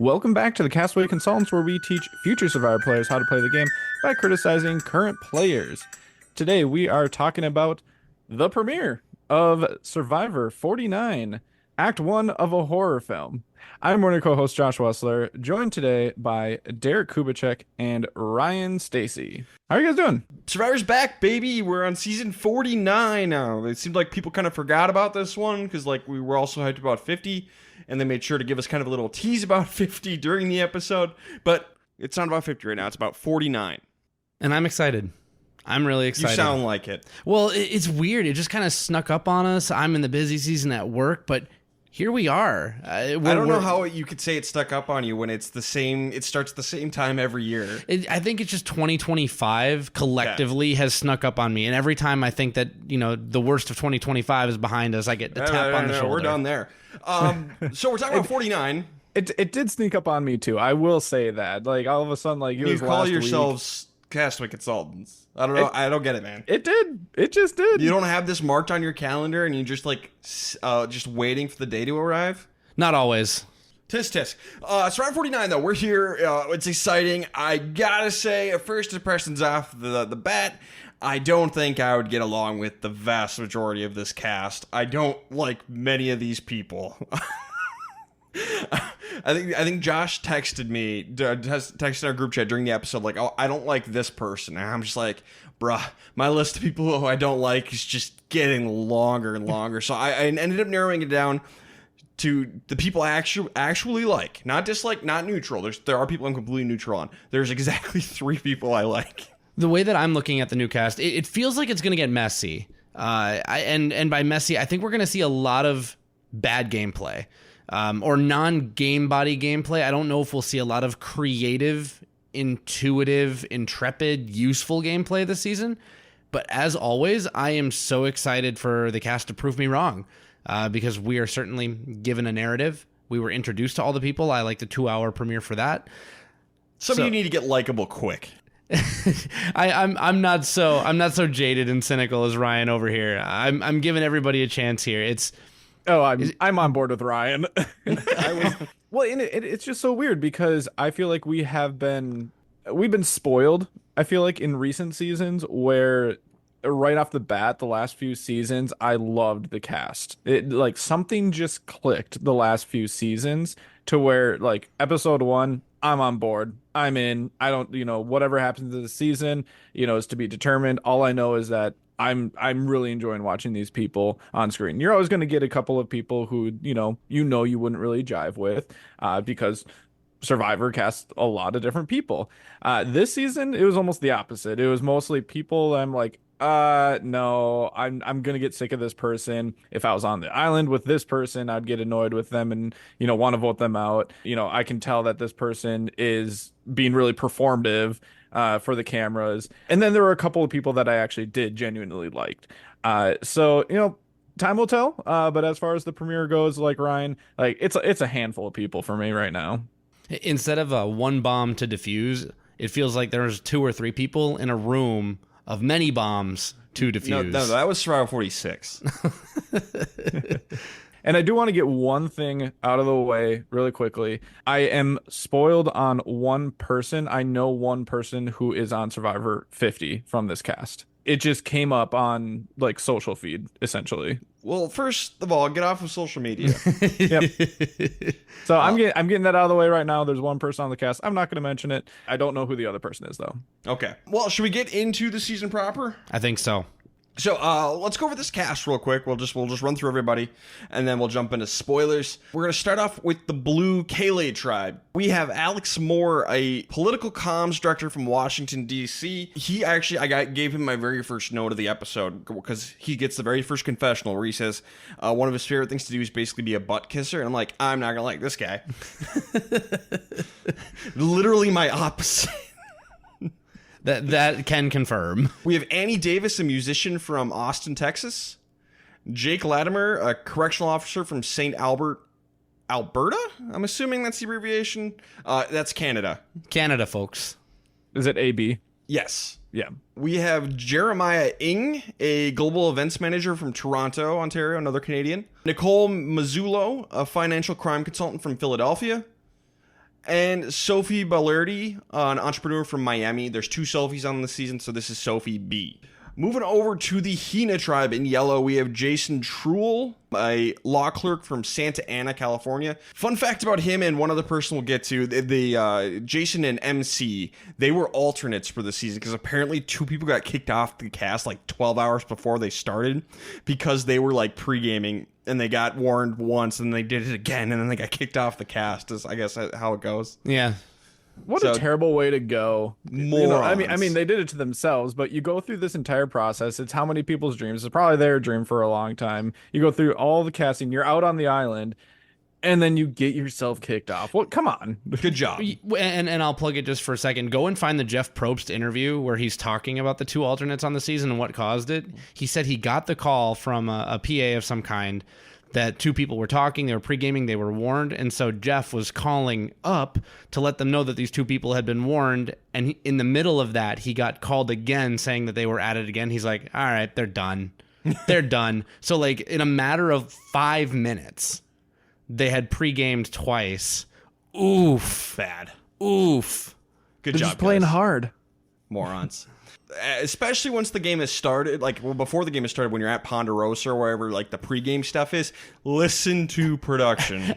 Welcome back to the Castaway Consultants, where we teach future Survivor players how to play the game by criticizing current players. Today, we are talking about the premiere of Survivor 49, Act 1 of a horror film. I'm morning co-host Josh Wessler, joined today by Derek Kubicek and Ryan Stacy. How are you guys doing? Survivor's back, baby. We're on season 49 now. It seemed like people kind of forgot about this one because we were also hyped about 50, and they made sure to give us kind of a little tease about 50 during the episode. But it's not about 50 right now. It's about 49. And I'm excited. I'm really excited. You sound like it. Well, it's weird. It just kind of snuck up on us. I'm in the busy season at work, but here we are. I don't know how you could say it stuck up on you when it's the same. It starts the same time every year. I think it's just 2025 collectively has snuck up on me. And every time I think that, the worst of 2025 is behind us, I get the tap on the shoulder. We're done there. So we're talking about 49. It did sneak up on me too. I will say that. Like all of a sudden, like you call yourselves Castaway Consultants. I don't know. I don't get it, man. It did. It just did. You don't have this marked on your calendar, and you just just waiting for the day to arrive. Not always. Tisk tisk. Survivor 49 though. We're here. It's exciting. I gotta say, first impressions off the bat. I don't think I would get along with the vast majority of this cast. I don't like many of these people. I think Josh texted me, texted our group chat during the episode, like, oh, I don't like this person. And I'm just like, bruh, my list of people who I don't like is just getting longer and longer. So I ended up narrowing it down to the people I actually like. Not dislike, not neutral. There are people I'm completely neutral on. There's exactly 3 people I like. The way that I'm looking at the new cast, it feels like it's going to get messy. And by messy, I think we're going to see a lot of bad gameplay. Or non-game body gameplay. I don't know if we'll see a lot of creative, intuitive, intrepid, useful gameplay this season. But as always, I am so excited for the cast to prove me wrong because we are certainly given a narrative. We were introduced to all the people. I like the 2-hour premiere for that. Some of you need to get likable quick. I'm not so jaded and cynical as Ryan over here. I'm giving everybody a chance here. I'm on board with Ryan. Well, and it's just so weird because I feel like we've been spoiled. I feel like in recent seasons where right off the bat, the last few seasons, I loved the cast. Like something just clicked the last few seasons to where like episode 1, I'm on board. I'm in. I don't, whatever happens in the season, is to be determined. All I know is that I'm really enjoying watching these people on screen. You're always going to get a couple of people who, you wouldn't really jive with because Survivor casts a lot of different people. This season, it was almost the opposite. It was mostly people I'm like, no, I'm going to get sick of this person. If I was on the island with this person, I'd get annoyed with them and, want to vote them out. I can tell that this person is being really performative for the cameras. And then there were a couple of people that I actually did genuinely liked. So, time will tell. But as far as the premiere goes, like Ryan, like it's a handful of people for me right now. Instead of one bomb to defuse, it feels like there's 2 or 3 people in a room of many bombs to defuse. No, that was Survivor 46. And I do want to get one thing out of the way really quickly. I am spoiled on one person. I know one person who is on Survivor 50 from this cast. It just came up on like social feed, essentially. Well, first of all, get off of social media. Yep. So I'm getting that out of the way right now. There's one person on the cast. I'm not going to mention it. I don't know who the other person is though. Okay. Well, should we get into the season proper? I think so. So let's go over this cast real quick. We'll just run through everybody, and then we'll jump into spoilers. We're going to start off with the Blue Kalay tribe. We have Alex Moore, a political comms director from Washington, D.C. He actually, I gave him my very first note of the episode because he gets the very first confessional where he says one of his favorite things to do is basically be a butt kisser. And I'm like, I'm not going to like this guy. Literally my opposite. That can confirm. We have Annie Davis, a musician from Austin, Texas. Jake Latimer, a correctional officer from St. Albert, Alberta? I'm assuming that's the abbreviation. That's Canada. Canada, folks. Is it AB? Yes. Yeah. We have Jeremiah Ing, a global events manager from Toronto, Ontario, another Canadian. Nicole Mazzullo, a financial crime consultant from Philadelphia. And Sophie Ballerdi, an entrepreneur from Miami. There's 2 Sophies on the season, so this is Sophie B. Moving over to the Hina tribe in yellow, we have Jason Truel, a law clerk from Santa Ana, California. Fun fact about him and one other person we'll get to, the Jason and MC, they were alternates for the season because apparently 2 people got kicked off the cast like 12 hours before they started because they were like pre-gaming and they got warned once and they did it again and then they got kicked off the cast is I guess how it goes. Yeah. What a terrible way to go. Morons. I mean, they did it to themselves, but you go through this entire process. It's how many people's dreams. It's probably their dream for a long time. You go through all the casting. You're out on the island, and then you get yourself kicked off. Well, come on. Good job. And I'll plug it just for a second. Go and find the Jeff Probst interview where he's talking about the 2 alternates on the season and what caused it. He said he got the call from a PA of some kind that 2 people were talking, they were pre-gaming, they were warned, and so Jeff was calling up to let them know that these 2 people had been warned, and in the middle of that, he got called again saying that they were at it again. He's like, all right, they're done. They're done. So, like, in a matter of 5 minutes, they had pre-gamed twice. Oof. Bad. Oof. Good They're job, just playing guys. hard. Morons. Especially once the game has started, like before the game has started, when you're at Ponderosa or wherever like the pregame stuff is, listen to production.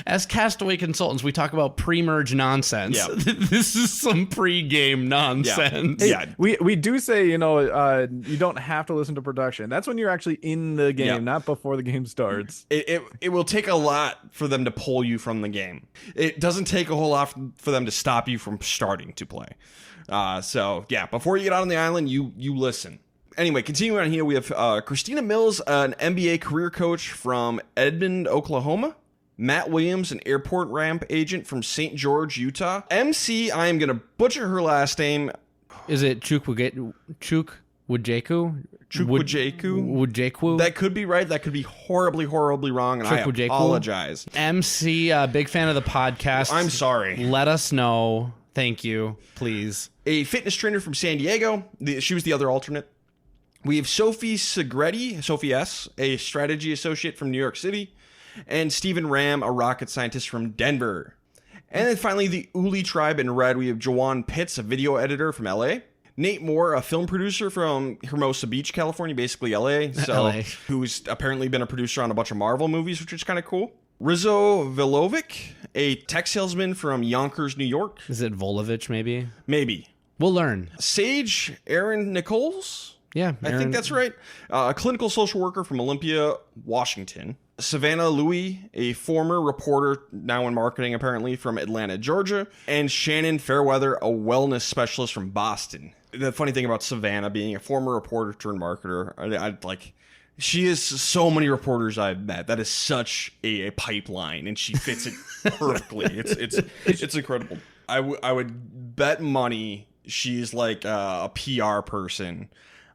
As Castaway Consultants, we talk about pre-merge nonsense. Yeah. This is some pre-game nonsense. Yeah. We do say, you don't have to listen to production. That's when you're actually in the game, not before the game starts. It will take a lot for them to pull you from the game. It doesn't take a whole lot for them to stop you from starting to play. So yeah, before you get out on the island, you listen. Anyway, continuing on here, we have Christina Mills, an NBA career coach from Edmond, Oklahoma. Matt Williams, an airport ramp agent from St. George, Utah. MC, I am going to butcher her last name. Is it Chukwujeku? Chukwujeku? That could be right. That could be horribly, horribly wrong, and I apologize. MC, big fan of the podcast. I'm sorry. Let us know. Thank you, please. A fitness trainer from San Diego. She was the other alternate. We have Sophie Segretti, Sophie S., a strategy associate from New York City. And Stephen Ram, a rocket scientist from Denver. And then finally, the Uli tribe in red. We have Jawan Pitts, a video editor from LA. Nate Moore, a film producer from Hermosa Beach, California, basically LA. LA. Who's apparently been a producer on a bunch of Marvel movies, which is kind of cool. Rizzo Vilovic, a tech salesman from Yonkers, New York. Is it Volovich, maybe? Maybe. We'll learn. Sage Aaron Nichols. Yeah, I think that's right. A clinical social worker from Olympia, Washington. Savannah Louie, a former reporter, now in marketing apparently, from Atlanta, Georgia. And Shannon Fairweather, a wellness specialist from Boston. The funny thing about Savannah being a former reporter turned marketer, I like... She is so many reporters I've met. That is such a pipeline, and she fits it perfectly. It's incredible. I would bet money she's like a PR person,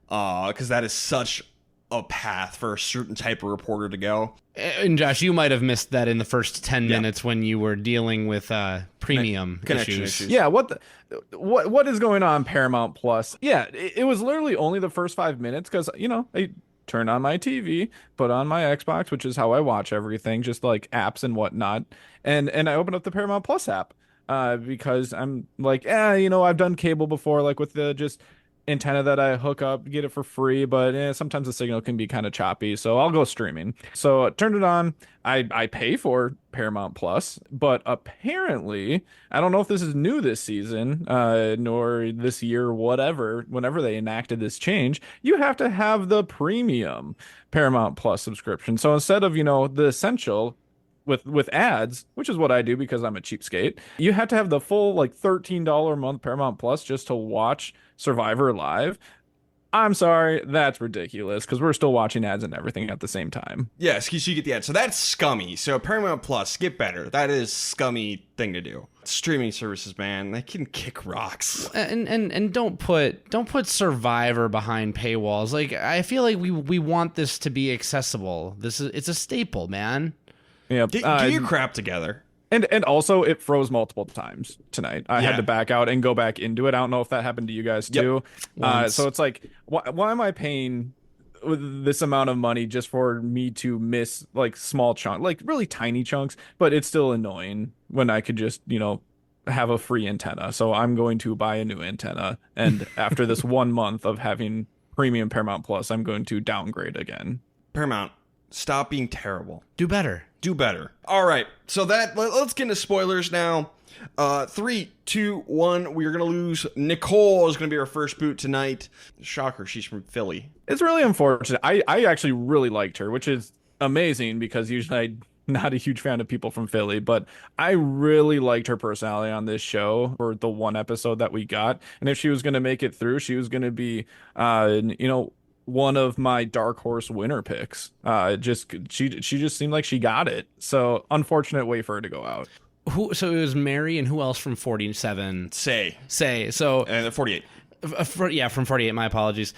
because that is such a path for a certain type of reporter to go. And Josh, you might have missed that in the first 10 minutes when you were dealing with premium issues. Yeah, what is going on Paramount Plus? Yeah, it was literally only the first 5 minutes because I turn on my TV, put on my Xbox, which is how I watch everything, just like apps and whatnot. And I open up the Paramount Plus app because I'm like, I've done cable before, like with the just antenna that I hook up, get it for free, but sometimes the signal can be kind of choppy, so I'll go streaming. So I turned it on. I pay for Paramount Plus, but apparently, I don't know if this is new this season, nor this year, whatever, whenever they enacted this change, you have to have the premium Paramount Plus subscription. So instead of, the essential with ads, which is what I do because I'm a cheapskate, you have to have the full like $13 a month Paramount Plus just to watch Survivor live. I'm sorry, that's ridiculous because we're still watching ads and everything at the same time. Yes, so you get the ad. So that's scummy. So Paramount Plus, get better. That is scummy thing to do. Streaming services, man, they can kick rocks. And don't put Survivor behind paywalls. Like, I feel like we want this to be accessible. It's a staple, man. Yeah, get your crap together. And also, it froze multiple times tonight. I had to back out and go back into it. I don't know if that happened to you guys too. So it's like, why am I paying this amount of money just for me to miss like small chunks, like really tiny chunks? But it's still annoying when I could just have a free antenna, so I'm going to buy a new antenna. And after this 1 month of having premium Paramount Plus, I'm going to downgrade again. Paramount, stop being terrible. Do better. Do better. All right. So let's get into spoilers now. 3, 2, 1. We are going to lose. Nicole is going to be our first boot tonight. Shocker. She's from Philly. It's really unfortunate. I actually really liked her, which is amazing because usually I'm not a huge fan of people from Philly, but I really liked her personality on this show for the one episode that we got. And if she was going to make it through, she was going to be, one of my dark horse winner picks. She just seemed like she got it. So unfortunate way for her to go out. So it was Mary and who else from 47? Say. So 48. From 48. My apologies.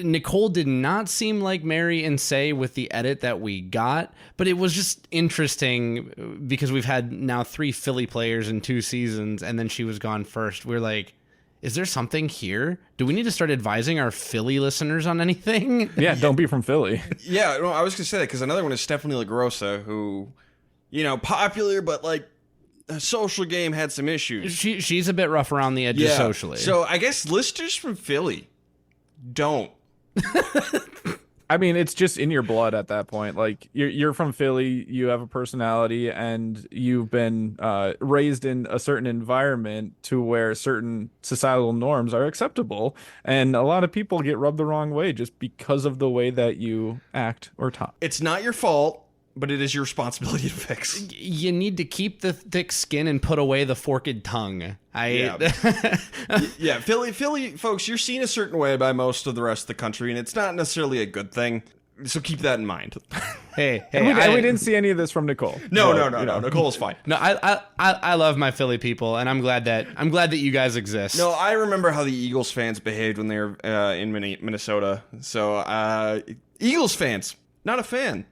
Nicole did not seem like Mary and Say with the edit that we got, but it was just interesting because we've had now 3 Philly players in 2 seasons, and then she was gone first. We're like, is there something here? Do we need to start advising our Philly listeners on anything? Yeah, don't be from Philly. Yeah, no, I was going to say that because another one is Stephanie LaGrossa, who, popular, but like, a social game had some issues. She's a bit rough around the edges socially. So I guess listeners from Philly don't. I mean, it's just in your blood at that point. Like you're from Philly, you have a personality, and you've been raised in a certain environment to where certain societal norms are acceptable, and a lot of people get rubbed the wrong way just because of the way that you act or talk. It's not your fault, but it is your responsibility to fix. You need to keep the thick skin and put away the forked tongue. Yeah, Philly folks, you're seen a certain way by most of the rest of the country, and it's not necessarily a good thing. So keep that in mind. Hey, and we didn't see any of this from Nicole. No. Nicole's fine. No, I love my Philly people, and I'm glad that you guys exist. No, I remember how the Eagles fans behaved when they were in Minnesota. So, Eagles fans, not a fan.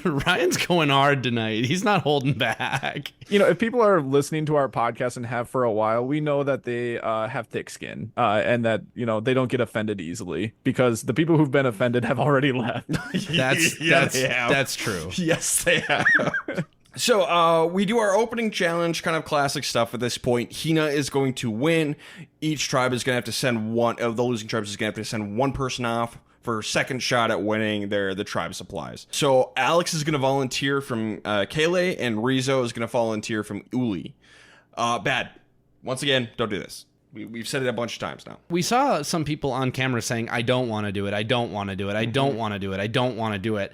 Ryan's going hard tonight. He's not holding back. If people are listening to our podcast and have for a while, we know that they have thick skin and that, they don't get offended easily because the people who've been offended have already left. That's true. Yes, they have. So we do our opening challenge, kind of classic stuff at this point. Hina is going to win. Each tribe is going to have to send one of the losing tribes is going to have to send one person off for second shot at winning the tribe supplies. So Alex is going to volunteer from Kaylee, and Rizzo is going to volunteer from Uli. Bad. Once again, don't do this. We've said it a bunch of times now. We saw some people on camera saying, I don't want to do it. I don't want to do it. I don't want to do it. I don't want to do it.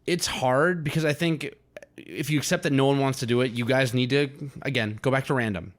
It's hard because I think if you accept that no one wants to do it, you guys need to, again, go back to random.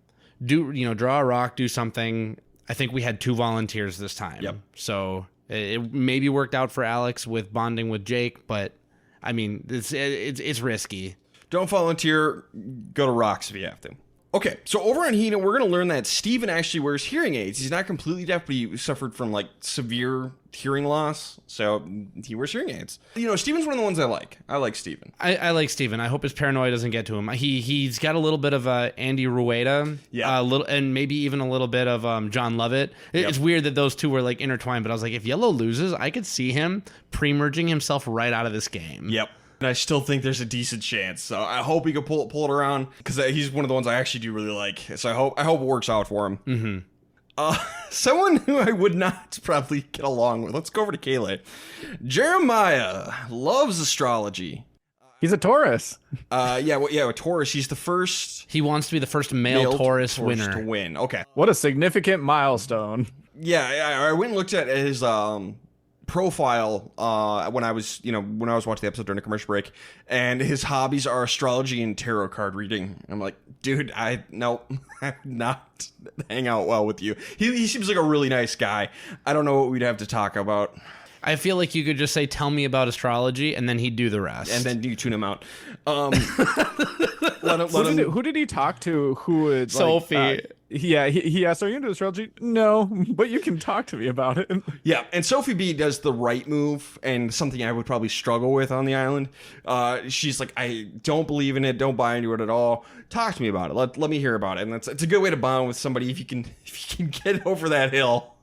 Draw a rock, do something. I think we had 2 volunteers this time. Yep. So it maybe worked out for Alex with bonding with Jake, but I mean, it's risky. Don't volunteer. Go to rocks if you have to. Okay, so over on Hina, we're going to learn that Steven actually wears hearing aids. He's not completely deaf, but he suffered from, severe hearing loss, so he wears hearing aids. Steven's one of the ones I like. I like Steven. I like Steven. I hope his paranoia doesn't get to him. He's got a little bit of Andy Rueda, and maybe even a little bit of John Lovett. It's weird that those two were, intertwined, but I was like, if Yellow loses, I could see him pre-merging himself right out of this game. Yep. And I still think there's a decent chance. So I hope he can pull it around because he's one of the ones I actually do really like. So I hope it works out for him. Mm-hmm. Someone who I would not probably get along with. Let's go over to Kaylee. Jeremiah loves astrology. He's a Taurus. A Taurus. He's the first. He wants to be the first male Taurus winner to win. Okay. What a significant milestone. Yeah, I went and looked at his profile when I was watching the episode during a commercial break, and his hobbies are astrology and tarot card reading. I'm like, dude, I not hang out well with you. He seems like a really nice guy. I don't know what we'd have to talk about. I feel like you could just say, tell me about astrology, and then he'd do the rest. And then you tune him out. Who did he talk to who would... Sophie. He asked, are you into astrology? No, but you can talk to me about it. Yeah, and Sophie B does the right move, and something I would probably struggle with on the island. She's like, I don't believe in it, don't buy into it at all. Talk to me about it. Let me hear about it. And it's a good way to bond with somebody if you can get over that hill.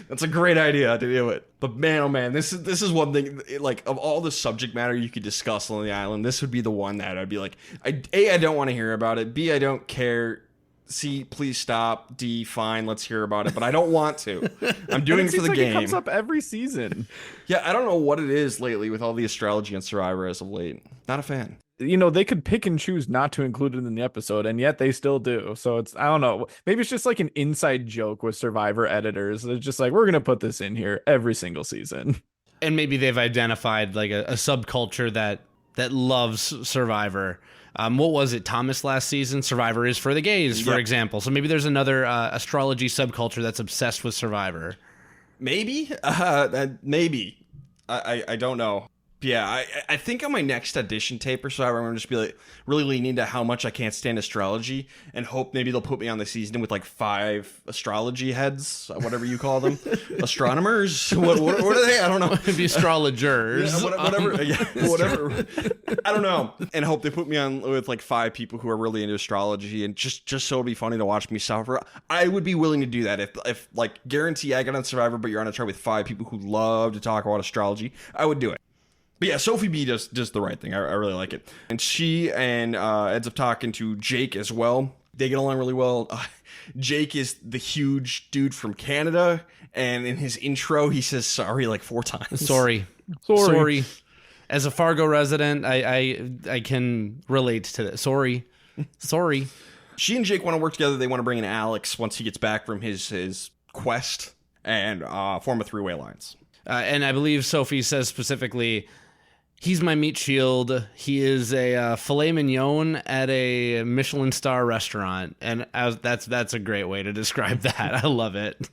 That's a great idea to do it. But man, oh man, this is one thing, like, of all the subject matter you could discuss on the island, this would be the one that I'd be like, I don't want to hear about it. B, I don't care. C, please stop. D, fine, let's hear about it. But I don't want to. I'm doing it for the game. It comes up every season. Yeah, I don't know what it is lately with all the astrology on Survivor as of late. Not a fan. You know, they could pick and choose not to include it in the episode, and yet they still do. So it's, I don't know. Maybe it's just like an inside joke with Survivor editors. They're just like, we're going to put this in here every single season. And maybe they've identified like a subculture that loves Survivor. What was it, Thomas, last season? Survivor is for the gays, for example. So maybe there's another astrology subculture that's obsessed with Survivor. Maybe? Maybe. I don't know. Yeah, I think on my next audition tape or so, I'm going to just be like really lean into how much I can't stand astrology and hope maybe they'll put me on the season with like 5 astrology heads, whatever you call them. Astronomers? What are they? I don't know. Maybe astrologers. Yeah, whatever. I don't know. And hope they put me on with like 5 people who are really into astrology and just so it'd be funny to watch me suffer. I would be willing to do that if like guarantee I get on Survivor, but you're on a chart with 5 people who love to talk about astrology. I would do it. But yeah, Sophie B does the right thing. I really like it. And she ends up talking to Jake as well. They get along really well. Jake is the huge dude from Canada. And in his intro, he says sorry like 4 times. Sorry. As a Fargo resident, I can relate to that. Sorry. She and Jake want to work together. They want to bring in Alex once he gets back from his quest and form a 3-way alliance. And I believe Sophie says specifically, he's my meat shield. He is a filet mignon at a Michelin star restaurant. And that's a great way to describe that. I love it.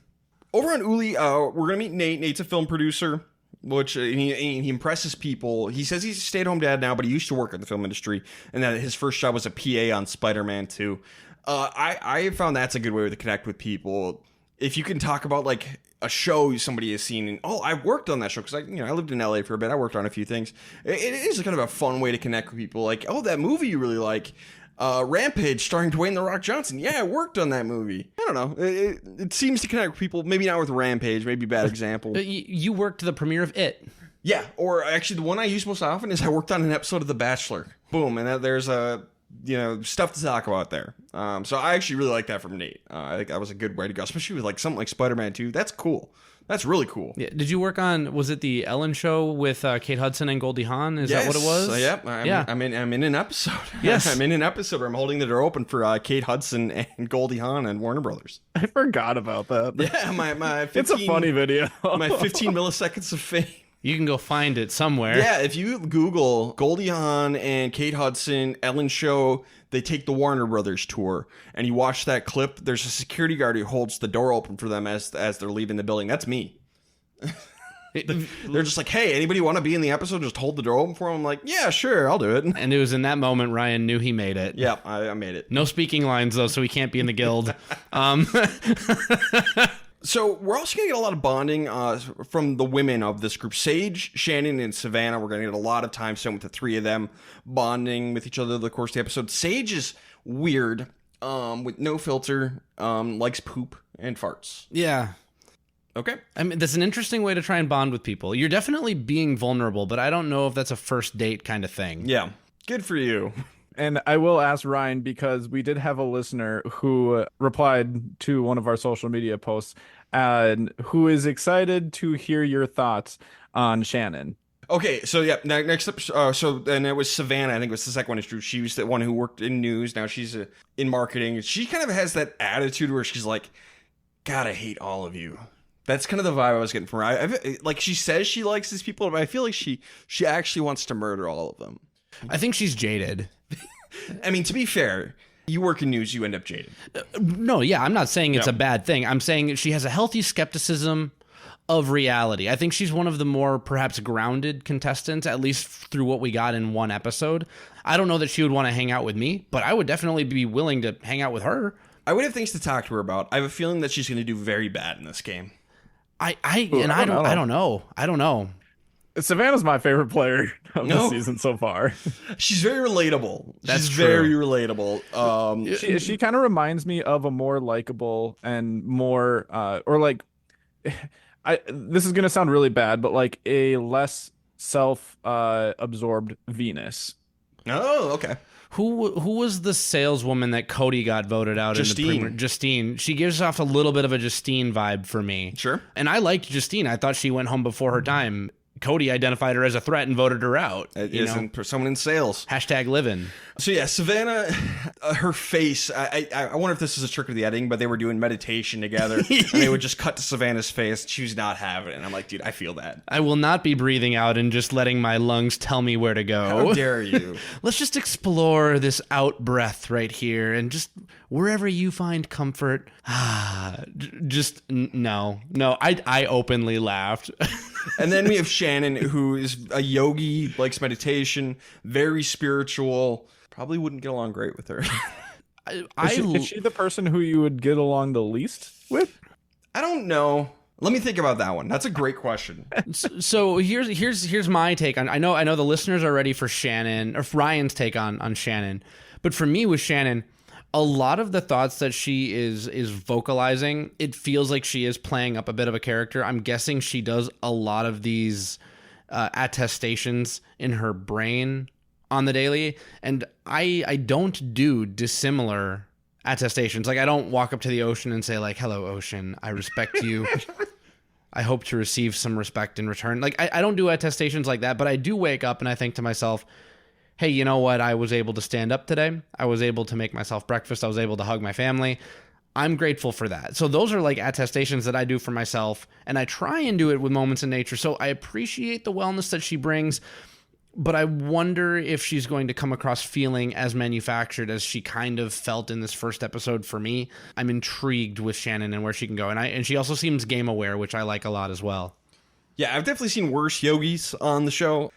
Over on Uli, we're going to meet Nate. Nate's a film producer, which he impresses people. He says he's a stay-at-home dad now, but he used to work in the film industry, and that his first job was a PA on Spider-Man 2. I found that's a good way to connect with people. If you can talk about, like, a show somebody has seen, and I worked on that show because I lived in LA for a bit. I worked on a few things. It is kind of a fun way to connect with people. Like, that movie you really like, Rampage, starring Dwayne "The Rock" Johnson. Yeah, I worked on that movie. I don't know. It seems to connect with people. Maybe not with Rampage. Maybe bad example. You worked the premiere of It. Yeah, or actually the one I use most often is I worked on an episode of The Bachelor. Boom, and there's stuff to talk about there. So I actually really like that from Nate. I think that was a good way to go, especially with like something like Spider-Man 2. That's cool. That's really cool. Yeah. Did you work on, was it the Ellen Show with Kate Hudson and Goldie Hawn? Is that what it was? Yep. I'm in an episode. Yes. I'm in an episode where I'm holding the door open for Kate Hudson and Goldie Hawn and Warner Brothers. I forgot about that. Yeah, my 15, it's a funny video. My 15 milliseconds of fame. You can go find it somewhere. Yeah, if you Google Goldie Hawn and Kate Hudson, Ellen Show, they take the Warner Brothers tour, and you watch that clip, there's a security guard who holds the door open for them as they're leaving the building. That's me. They're just like, hey, anybody want to be in the episode? Just hold the door open for them. I'm like, yeah, sure, I'll do it. And it was in that moment Ryan knew he made it. Yeah, I made it. No speaking lines, though, so he can't be in the guild. So we're also going to get a lot of bonding from the women of this group. Sage, Shannon, and Savannah. We're going to get a lot of time spent with the 3 of them bonding with each other over the course of the episode. Sage is weird, with no filter, likes poop and farts. Yeah. Okay. I mean, that's an interesting way to try and bond with people. You're definitely being vulnerable, but I don't know if that's a first date kind of thing. Yeah. Good for you. And I will ask Ryan, because we did have a listener who replied to one of our social media posts and who is excited to hear your thoughts on Shannon. Okay, so yeah, next up, so then it was Savannah. I think it was the second one. Is true. She was the one who worked in news. Now she's in marketing. She kind of has that attitude where she's like, "God, I hate all of you." That's kind of the vibe I was getting from her. Like, she says she likes these people, but I feel like she actually wants to murder all of them. I think she's jaded. I mean, to be fair, you work in news, you end up jaded. No, yeah, I'm not saying it's a bad thing. I'm saying she has a healthy skepticism of reality. I think she's one of the more perhaps grounded contestants, at least through what we got in one episode. I don't know that she would want to hang out with me, but I would definitely be willing to hang out with her. I would have things to talk to her about. I have a feeling that she's going to do very bad in this game. I don't know. Savannah's my favorite player of the season so far. She's very relatable. She's very relatable. She kind of reminds me of a more likable and more, or like this is gonna sound really bad, but like a less absorbed Venus. Oh, okay. Who was the saleswoman that Cody got voted out Justine. in the Justine. She gives off a little bit of a Justine vibe for me. Sure. And I liked Justine. I thought she went home before her time. Cody identified her as a threat and voted her out. It isn't for someone in sales. Hashtag living. So yeah, Savannah, her face, I wonder if this is a trick of the editing, but they were doing meditation together and they would just cut to Savannah's face. She was not having it. And I'm like, dude, I feel that. I will not be breathing out and just letting my lungs tell me where to go. How dare you? Let's just explore this out breath right here and just wherever you find comfort. No. I openly laughed. And then we have Shannon, who is a yogi, likes meditation, very spiritual. Probably wouldn't get along great with her. Is she the person who you would get along the least with? I don't know. Let me think about that one. That's a great question. So here's my take on. I know the listeners are ready for Shannon or Ryan's take on Shannon, but for me with Shannon, a lot of the thoughts that she is vocalizing, it feels like she is playing up a bit of a character. I'm guessing she does a lot of these attestations in her brain on the daily, and I don't do dissimilar attestations. Like I don't walk up to the ocean and say like, "Hello, ocean, I respect you. I hope to receive some respect in return." Like I don't do attestations like that, but I do wake up and I think to myself, hey, you know what? I was able to stand up today. I was able to make myself breakfast. I was able to hug my family. I'm grateful for that. So those are like attestations that I do for myself, and I try and do it with moments in nature. So I appreciate the wellness that she brings, but I wonder if she's going to come across feeling as manufactured as she kind of felt in this first episode for me. I'm intrigued with Shannon and where she can go. And she also seems game aware, which I like a lot as well. Yeah, I've definitely seen worse yogis on the show.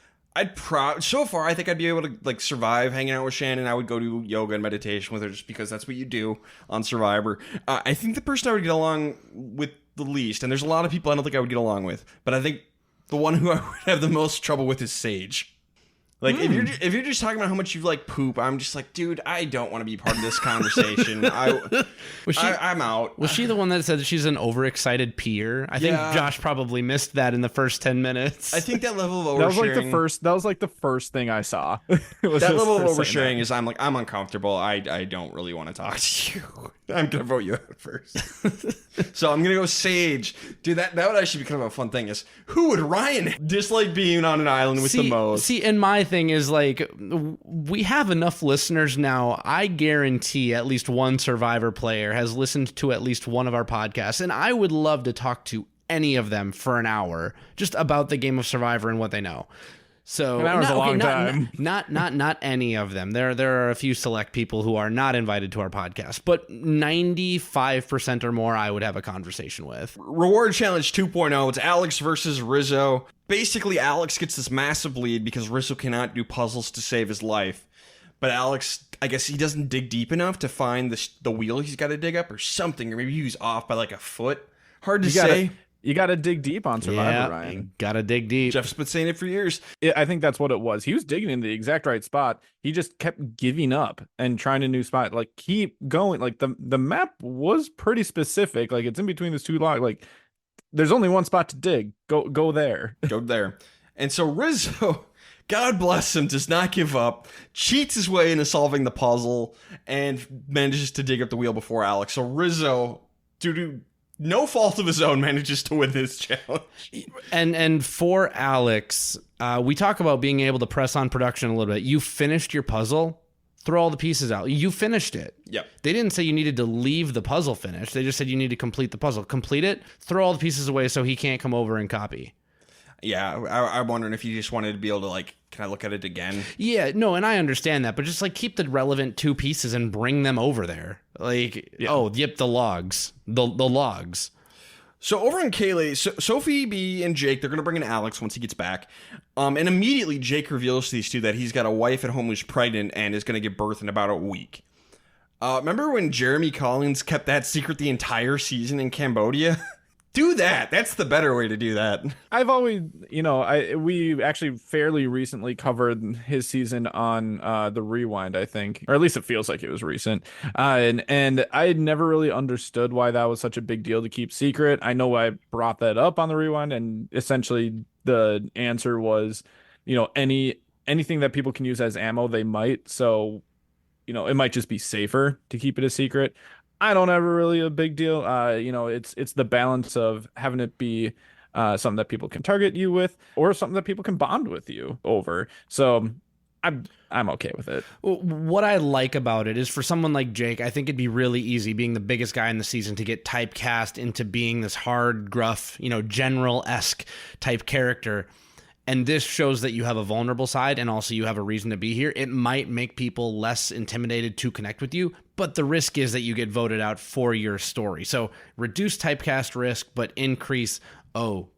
So far, I think I'd be able to like survive hanging out with Shannon. I would go do yoga and meditation with her just because that's what you do on Survivor. I think the person I would get along with the least, and there's a lot of people I don't think I would get along with, but I think the one who I would have the most trouble with is Sage. Like, if you're just talking about how much you like poop, I'm just like, dude, I don't want to be part of this conversation. I'm out. Was she the one that said that she's an overexcited peer? I think Josh probably missed that in the first 10 minutes. I think that level of oversharing... That was like the first thing I saw. That level of oversharing is I'm uncomfortable. I don't really want to talk to you. I'm going to vote you out first. So I'm going to go Sage. Dude, that would actually be kind of a fun thing is, who would Ryan dislike being on an island with the most? See, and my thing is like, we have enough listeners now. I guarantee at least one Survivor player has listened to at least one of our podcasts, and I would love to talk to any of them for an hour just about the game of Survivor and what they know. So an hour's a long time. Not any of them. There are a few select people who are not invited to our podcast, but 95% or more I would have a conversation with. Reward Challenge 2.0. It's Alex versus Rizzo. Basically, Alex gets this massive lead because Rizzo cannot do puzzles to save his life. But Alex, I guess he doesn't dig deep enough to find the wheel he's got to dig up or something. Or maybe he was off by like a foot. Hard to say. You got to dig deep on Survivor, Ryan. You got to dig deep. Jeff's been saying it for years. I think that's what it was. He was digging in the exact right spot. He just kept giving up and trying a new spot. Like, keep going. Like, the map was pretty specific. Like, it's in between these two logs. Like, there's only one spot to dig. Go there. Go there. And so Rizzo, God bless him, does not give up, cheats his way into solving the puzzle, and manages to dig up the wheel before Alex. So Rizzo, due to no fault of his own, manages to win this challenge. And for Alex, we talk about being able to press on production a little bit. You finished your puzzle, throw all the pieces out. You finished it. Yep. They didn't say you needed to leave the puzzle finished. They just said you need to complete the puzzle. Complete it, throw all the pieces away so he can't come over and copy. Yeah, I'm wondering if you just wanted to be able to, like, can I look at it again? Yeah, no, and I understand that, but just, like, keep the relevant two pieces and bring them over there. Like, the logs. The logs. So over in Kaylee, Sophie B and Jake, they're going to bring in Alex once he gets back. And immediately Jake reveals to these two that he's got a wife at home who's pregnant and is going to give birth in about a week. Remember when Jeremy Collins kept that secret the entire season in Cambodia? Do that. That's the better way to do that. I've always, we actually fairly recently covered his season on the Rewind, I think, or at least it feels like it was recent. And I had never really understood why that was such a big deal to keep secret. I know I brought that up on the Rewind, and essentially the answer was, anything that people can use as ammo, they might. So, it might just be safer to keep it a secret. I don't ever really a big deal. It's the balance of having it be something that people can target you with, or something that people can bond with you over. So I'm okay with it. What I like about it is, for someone like Jake, I think it'd be really easy, being the biggest guy in the season, to get typecast into being this hard, gruff, general-esque type character. And this shows that you have a vulnerable side, and also you have a reason to be here. It might make people less intimidated to connect with you, but the risk is that you get voted out for your story. So reduce typecast risk, but increase,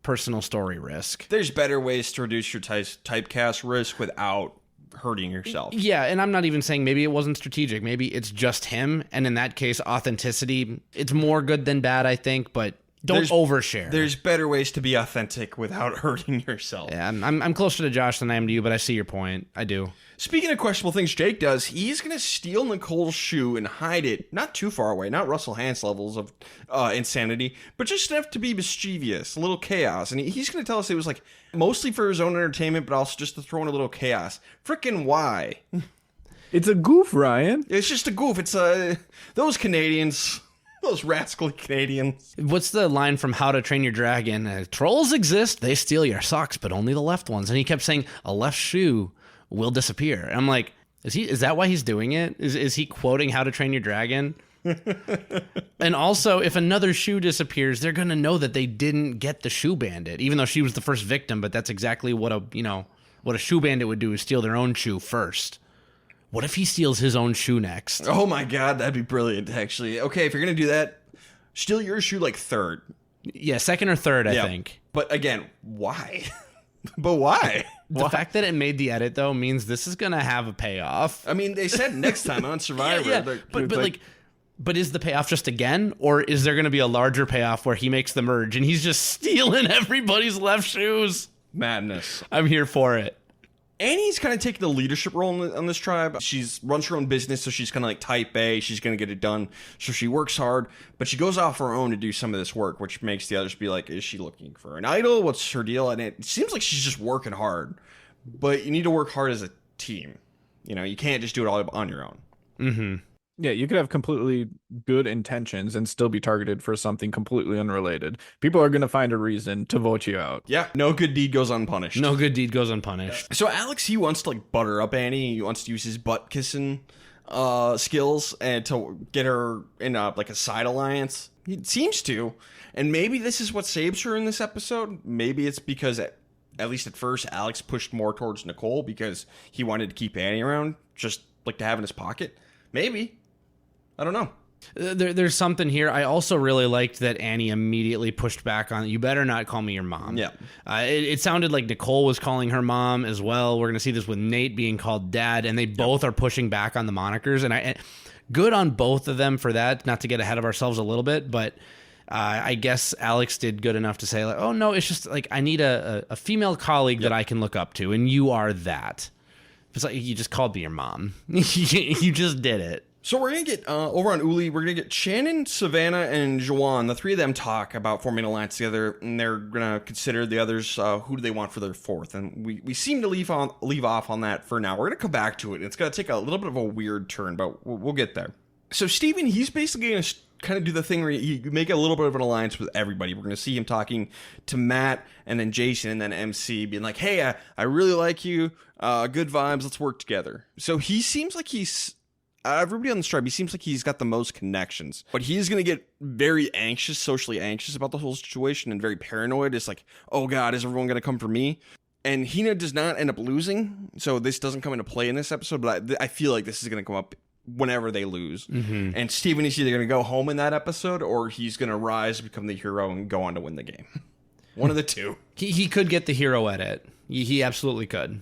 personal story risk. There's better ways to reduce your typecast risk without hurting yourself. Yeah, and I'm not even saying maybe it wasn't strategic. Maybe it's just him, and in that case, authenticity, it's more good than bad, I think, but don't overshare. There's better ways to be authentic without hurting yourself. Yeah, I'm closer to Josh than I am to you, but I see your point. I do. Speaking of questionable things Jake does, he's going to steal Nicole's shoe and hide it not too far away, not Russell Hantz levels of insanity, but just enough to be mischievous, a little chaos. And he's going to tell us it was like mostly for his own entertainment, but also just to throw in a little chaos. Frickin' why? It's a goof, Ryan. It's just a goof. It's those Canadians... Those rascally Canadians. What's the line from How to Train Your Dragon? Trolls exist. They steal your socks, but only the left ones. And he kept saying, a left shoe will disappear. And I'm like, is that why he's doing it? Is he quoting How to Train Your Dragon? And also, if another shoe disappears, they're going to know that they didn't get the shoe bandit, even though she was the first victim. But that's exactly what a shoe bandit would do, is steal their own shoe first. What if he steals his own shoe next? Oh my god, that'd be brilliant, actually. Okay, if you're going to do that, steal your shoe like third. Yeah, second or third, I think. But again, why? But why? The fact that it made the edit, though, means this is going to have a payoff. I mean, they said next time on Survivor. Yeah. But is the payoff just again? Or is there going to be a larger payoff where he makes the merge and he's just stealing everybody's left shoes? Madness. I'm here for it. Annie's kind of taking the leadership role on this tribe. She's runs her own business, so she's kind of like type A. She's going to get it done. So she works hard, but she goes off her own to do some of this work, which makes the others be like, is she looking for an idol? What's her deal? And it seems like she's just working hard, but you need to work hard as a team. You can't just do it all on your own. Mm-hmm. Yeah, you could have completely good intentions and still be targeted for something completely unrelated. People are going to find a reason to vote you out. Yeah, no good deed goes unpunished. No good deed goes unpunished. So Alex, he wants to like butter up Annie. He wants to use his butt kissing skills and to get her in like a side alliance. He seems to, and maybe this is what saves her in this episode. Maybe it's because at least at first Alex pushed more towards Nicole because he wanted to keep Annie around, just like to have in his pocket. Maybe. I don't know. There's something here. I also really liked that Annie immediately pushed back on, you better not call me your mom. Yeah. It sounded like Nicole was calling her mom as well. We're going to see this with Nate being called dad, and they both are pushing back on the monikers. And good on both of them for that, not to get ahead of ourselves a little bit, but I guess Alex did good enough to say, like, oh, no, it's just like I need a female colleague that I can look up to, and you are that. It's like you just called me your mom. You just did it. So we're going to get, over on Uli, we're going to get Shannon, Savannah, and Joanne. The three of them talk about forming an alliance together, and they're going to consider the others, who do they want for their fourth. And we seem to leave off on that for now. We're going to come back to it. It's going to take a little bit of a weird turn, but we'll get there. So Steven, he's basically going to kind of do the thing where you make a little bit of an alliance with everybody. We're going to see him talking to Matt, and then Jason, and then MC, being like, hey, I really like you. Good vibes. Let's work together. So he seems like he's... everybody on the tribe, he seems like he's got the most connections, but he's going to get very anxious, socially anxious about the whole situation and very paranoid. It's like, oh God, is everyone going to come for me? And Hina does not end up losing, so this doesn't come into play in this episode, but I feel like this is going to come up whenever they lose. Mm-hmm. And Steven is either going to go home in that episode, or he's going to rise, become the hero, and go on to win the game. One of the two. He could get the hero edit. He absolutely could.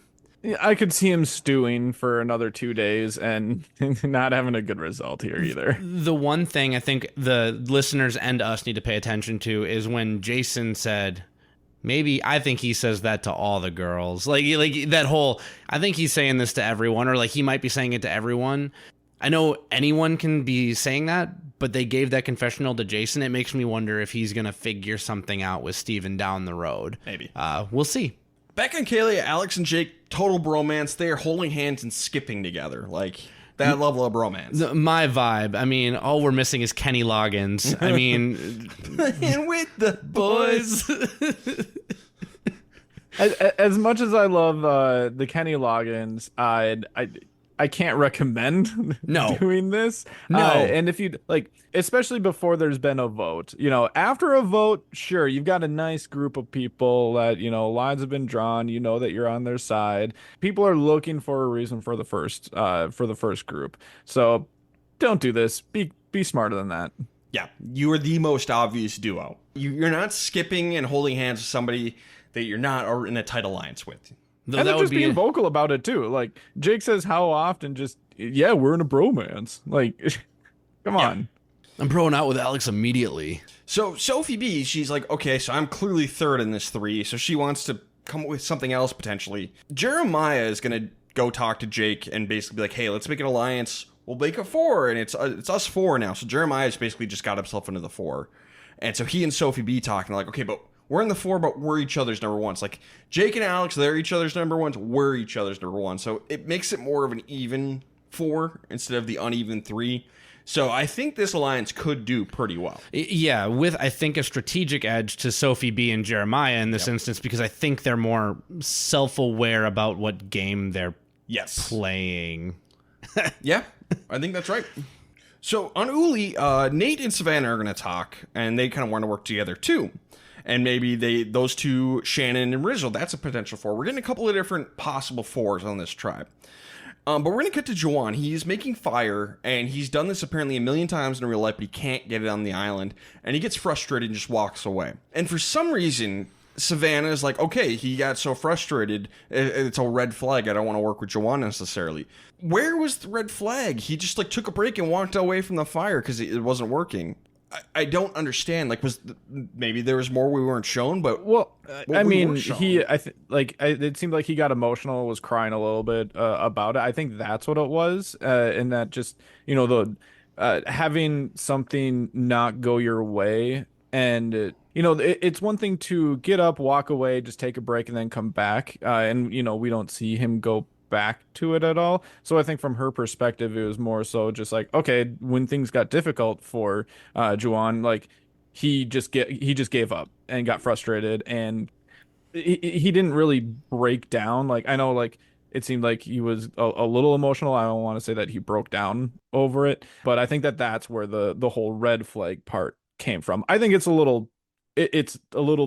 I could see him stewing for another 2 days and not having a good result here either. The one thing I think the listeners and us need to pay attention to is when Jason said, maybe I think he says that to all the girls. Like that whole, I think he's saying this to everyone, or like he might be saying it to everyone. I know anyone can be saying that, but they gave that confessional to Jason. It makes me wonder if he's going to figure something out with Steven down the road. Maybe. We'll see. Back on Kaylee, Alex and Jake, total bromance. They are holding hands and skipping together. Like, that level of bromance. My vibe. I mean, all we're missing is Kenny Loggins. I mean, and with the boys. As much as I love the Kenny Loggins, I can't recommend doing this. No. And if you like, especially before there's been a vote, after a vote, sure, you've got a nice group of people that, lines have been drawn, that you're on their side. People are looking for a reason for the first group. So don't do this. Be smarter than that. Yeah, you are the most obvious duo. You're not skipping and holding hands with somebody that you're not or in a tight alliance with. Though and they're just being vocal about it too. Like Jake says, how often? Just we're in a bromance. Like, come on. I'm broing out with Alex immediately. So Sophie B, she's like, okay, so I'm clearly third in this 3, so she wants to come up with something else potentially. Jeremiah is gonna go talk to Jake and basically be like, hey, let's make an alliance. We'll make a 4, and it's us 4 now. So Jeremiah's basically just got himself into the 4, and so he and Sophie B talking like, okay, but we're in the 4, but we're each other's number 1s. Like, Jake and Alex, they're each other's number 1s. We're each other's number 1. So it makes it more of an even 4 instead of the uneven 3. So I think this alliance could do pretty well. Yeah, with, I think, a strategic edge to Sophie B and Jeremiah in this instance, because I think they're more self-aware about what game they're playing. Yeah, I think that's right. So on Uli, Nate and Savannah are going to talk, and they kind of want to work together too. And maybe those two, Shannon and Rizzo, that's a potential 4. We're getting a couple of different possible 4s on this tribe. But we're going to cut to Juwan. He's making fire, and he's done this apparently a million times in real life, but he can't get it on the island. And he gets frustrated and just walks away. And for some reason, Savannah is like, okay, he got so frustrated, it's a red flag. I don't want to work with Juwan necessarily. Where was the red flag? He just like took a break and walked away from the fire because it wasn't working. I don't understand. Like, maybe there was more we weren't shown, but I mean, it seemed like he got emotional, was crying a little bit about it. I think that's what it was, and that just having something not go your way, and it's one thing to get up, walk away, just take a break, and then come back, and we don't see him go back to it at all. So I think from her perspective, it was more so just like, okay, when things got difficult for Juwan, like he just gave up and got frustrated, and he didn't really break down. Like, I know, like, it seemed like he was a little emotional. I don't want to say that he broke down over it, but I think that's where the whole red flag part came from. I think it's a little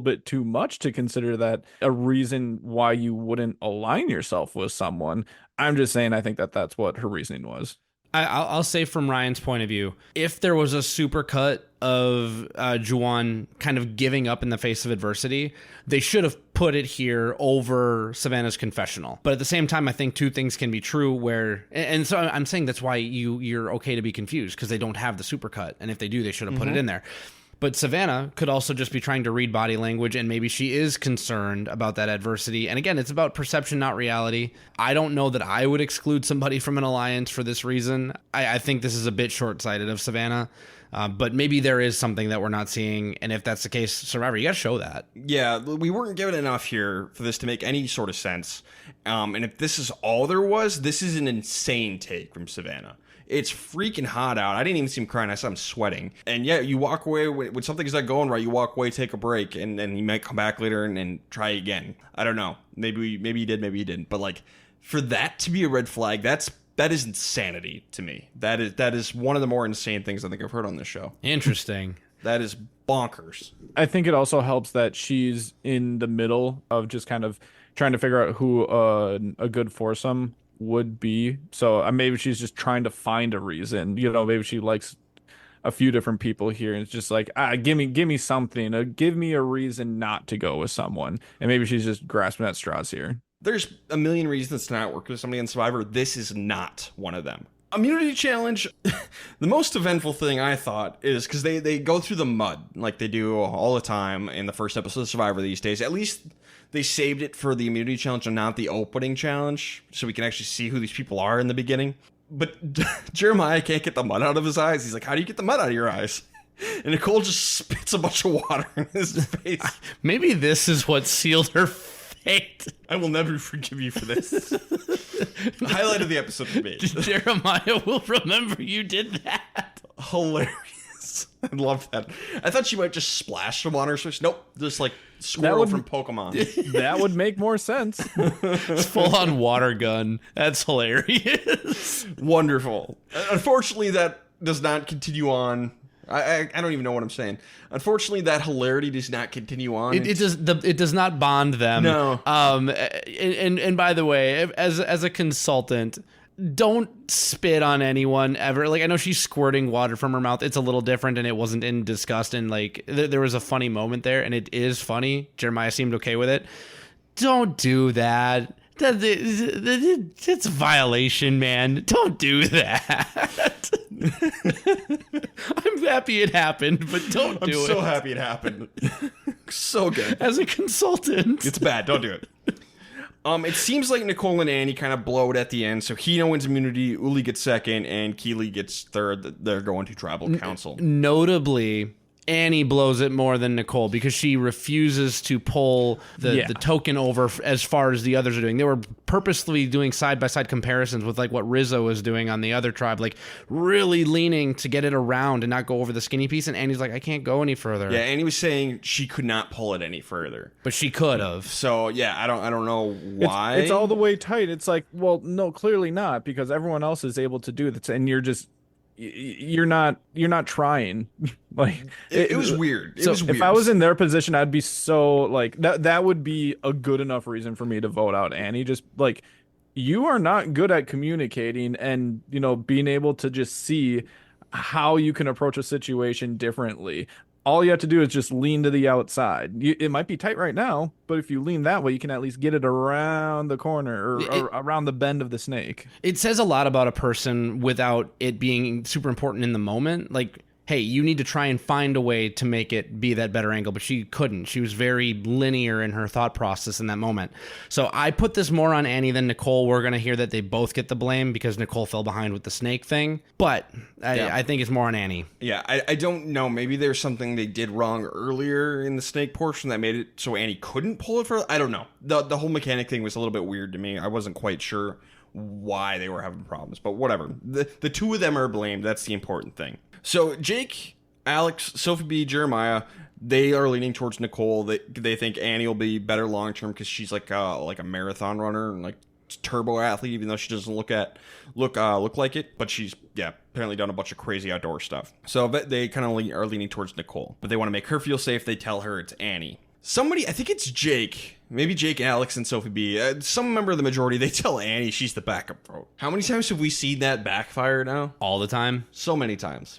bit too much to consider that a reason why you wouldn't align yourself with someone. I'm just saying, I think that's what her reasoning was. I'll say from Ryan's point of view, if there was a supercut of Juwan kind of giving up in the face of adversity, they should have put it here over Savannah's confessional. But at the same time, I think two things can be true and so I'm saying that's why you're okay to be confused, because they don't have the supercut. And if they do, they should have put it in there. But Savannah could also just be trying to read body language, and maybe she is concerned about that adversity. And again, it's about perception, not reality. I don't know that I would exclude somebody from an alliance for this reason. I think this is a bit short-sighted of Savannah. But maybe there is something that we're not seeing. And if that's the case, Survivor, you got to show that. Yeah, we weren't given enough here for this to make any sort of sense. And if this is all there was, this is an insane take from Savannah. It's freaking hot out. I didn't even see him crying. I saw him sweating. And yeah, you walk away when something's not going right. You walk away, take a break, and then you might come back later and try again. I don't know. Maybe you did, maybe you didn't. But like, for that to be a red flag, that is insanity to me. That is one of the more insane things I think I've heard on this show. Interesting. That is bonkers. I think it also helps that she's in the middle of just kind of trying to figure out who a good foursome would be. So maybe she's just trying to find a reason. Maybe she likes a few different people here, and it's just like, give me something, give me a reason not to go with someone. And maybe she's just grasping at straws here. There's a million reasons to not work with somebody on Survivor. This is not one of them. Immunity challenge, the most eventful thing I thought is because they go through the mud like they do all the time in the first episode of Survivor these days. At least they saved it for the immunity challenge and not the opening challenge, so we can actually see who these people are in the beginning. But Jeremiah can't get the mud out of his eyes. He's like, how do you get the mud out of your eyes? And Nicole just spits a bunch of water in his face. Maybe this is what sealed her fate. I will never forgive you for this. Highlight of the episode for me. Jeremiah will remember you did that. Hilarious. I love that. I thought she might just splash some water. Nope. Just like Squirtle from Pokemon. That would make more sense. It's full on water gun. That's hilarious. Wonderful. Unfortunately, that does not continue on. I don't even know what I'm saying. Unfortunately, that hilarity does not continue on. It does not bond them. No. And by the way, as a consultant, don't spit on anyone ever. Like, I know she's squirting water from her mouth. It's a little different, and it wasn't in disgust. And like, there was a funny moment there, and it is funny. Jeremiah seemed okay with it. Don't do that. It's a violation, man. Don't do that. I'm happy it happened, but don't do it. I'm so happy it happened. So good. As a consultant. It's bad. Don't do it. It seems like Nicole and Annie kind of blow it at the end. So Hino wins immunity, Uli gets second, and Keely gets third. They're going to tribal council. Notably, Annie blows it more than Nicole because she refuses to pull the token over as far as the others are doing. They were purposely doing side-by-side comparisons with like what Rizzo was doing on the other tribe, like really leaning to get it around and not go over the skinny piece. And Annie's like, I can't go any further. Yeah, Annie was saying she could not pull it any further. But she could have. So, yeah, I don't know why. It's all the way tight. It's like, well, no, clearly not, because everyone else is able to do this, and you're not trying. Like it was weird. It was weird. If I was in their position, I'd be so like that would be a good enough reason for me to vote out Annie. Just like, you are not good at communicating and, being able to just see how you can approach a situation differently. All you have to do is just lean to the outside. It might be tight right now, but if you lean that way, you can at least get it around the corner or around the bend of the snake. It says a lot about a person without it being super important in the moment. Like, hey, you need to try and find a way to make it be that better angle, but she couldn't. She was very linear in her thought process in that moment. So I put this more on Annie than Nicole. We're going to hear that they both get the blame because Nicole fell behind with the snake thing, but I think it's more on Annie. Yeah, I don't know. Maybe there's something they did wrong earlier in the snake portion that made it so Annie couldn't pull it further. I don't know. The whole mechanic thing was a little bit weird to me. I wasn't quite sure why they were having problems, but whatever. The two of them are blamed. That's the important thing. So Jake, Alex, Sophie B, Jeremiah, they are leaning towards Nicole. They think Annie will be better long term because she's like a marathon runner and like turbo athlete, even though she doesn't look like it. But she's apparently done a bunch of crazy outdoor stuff. So they kind of are leaning towards Nicole, but they want to make her feel safe. They tell her it's Annie. Somebody, I think it's Jake, maybe Jake, Alex, and Sophie B. Some member of the majority, they tell Annie she's the backup vote. How many times have we seen that backfire now? All the time. So many times.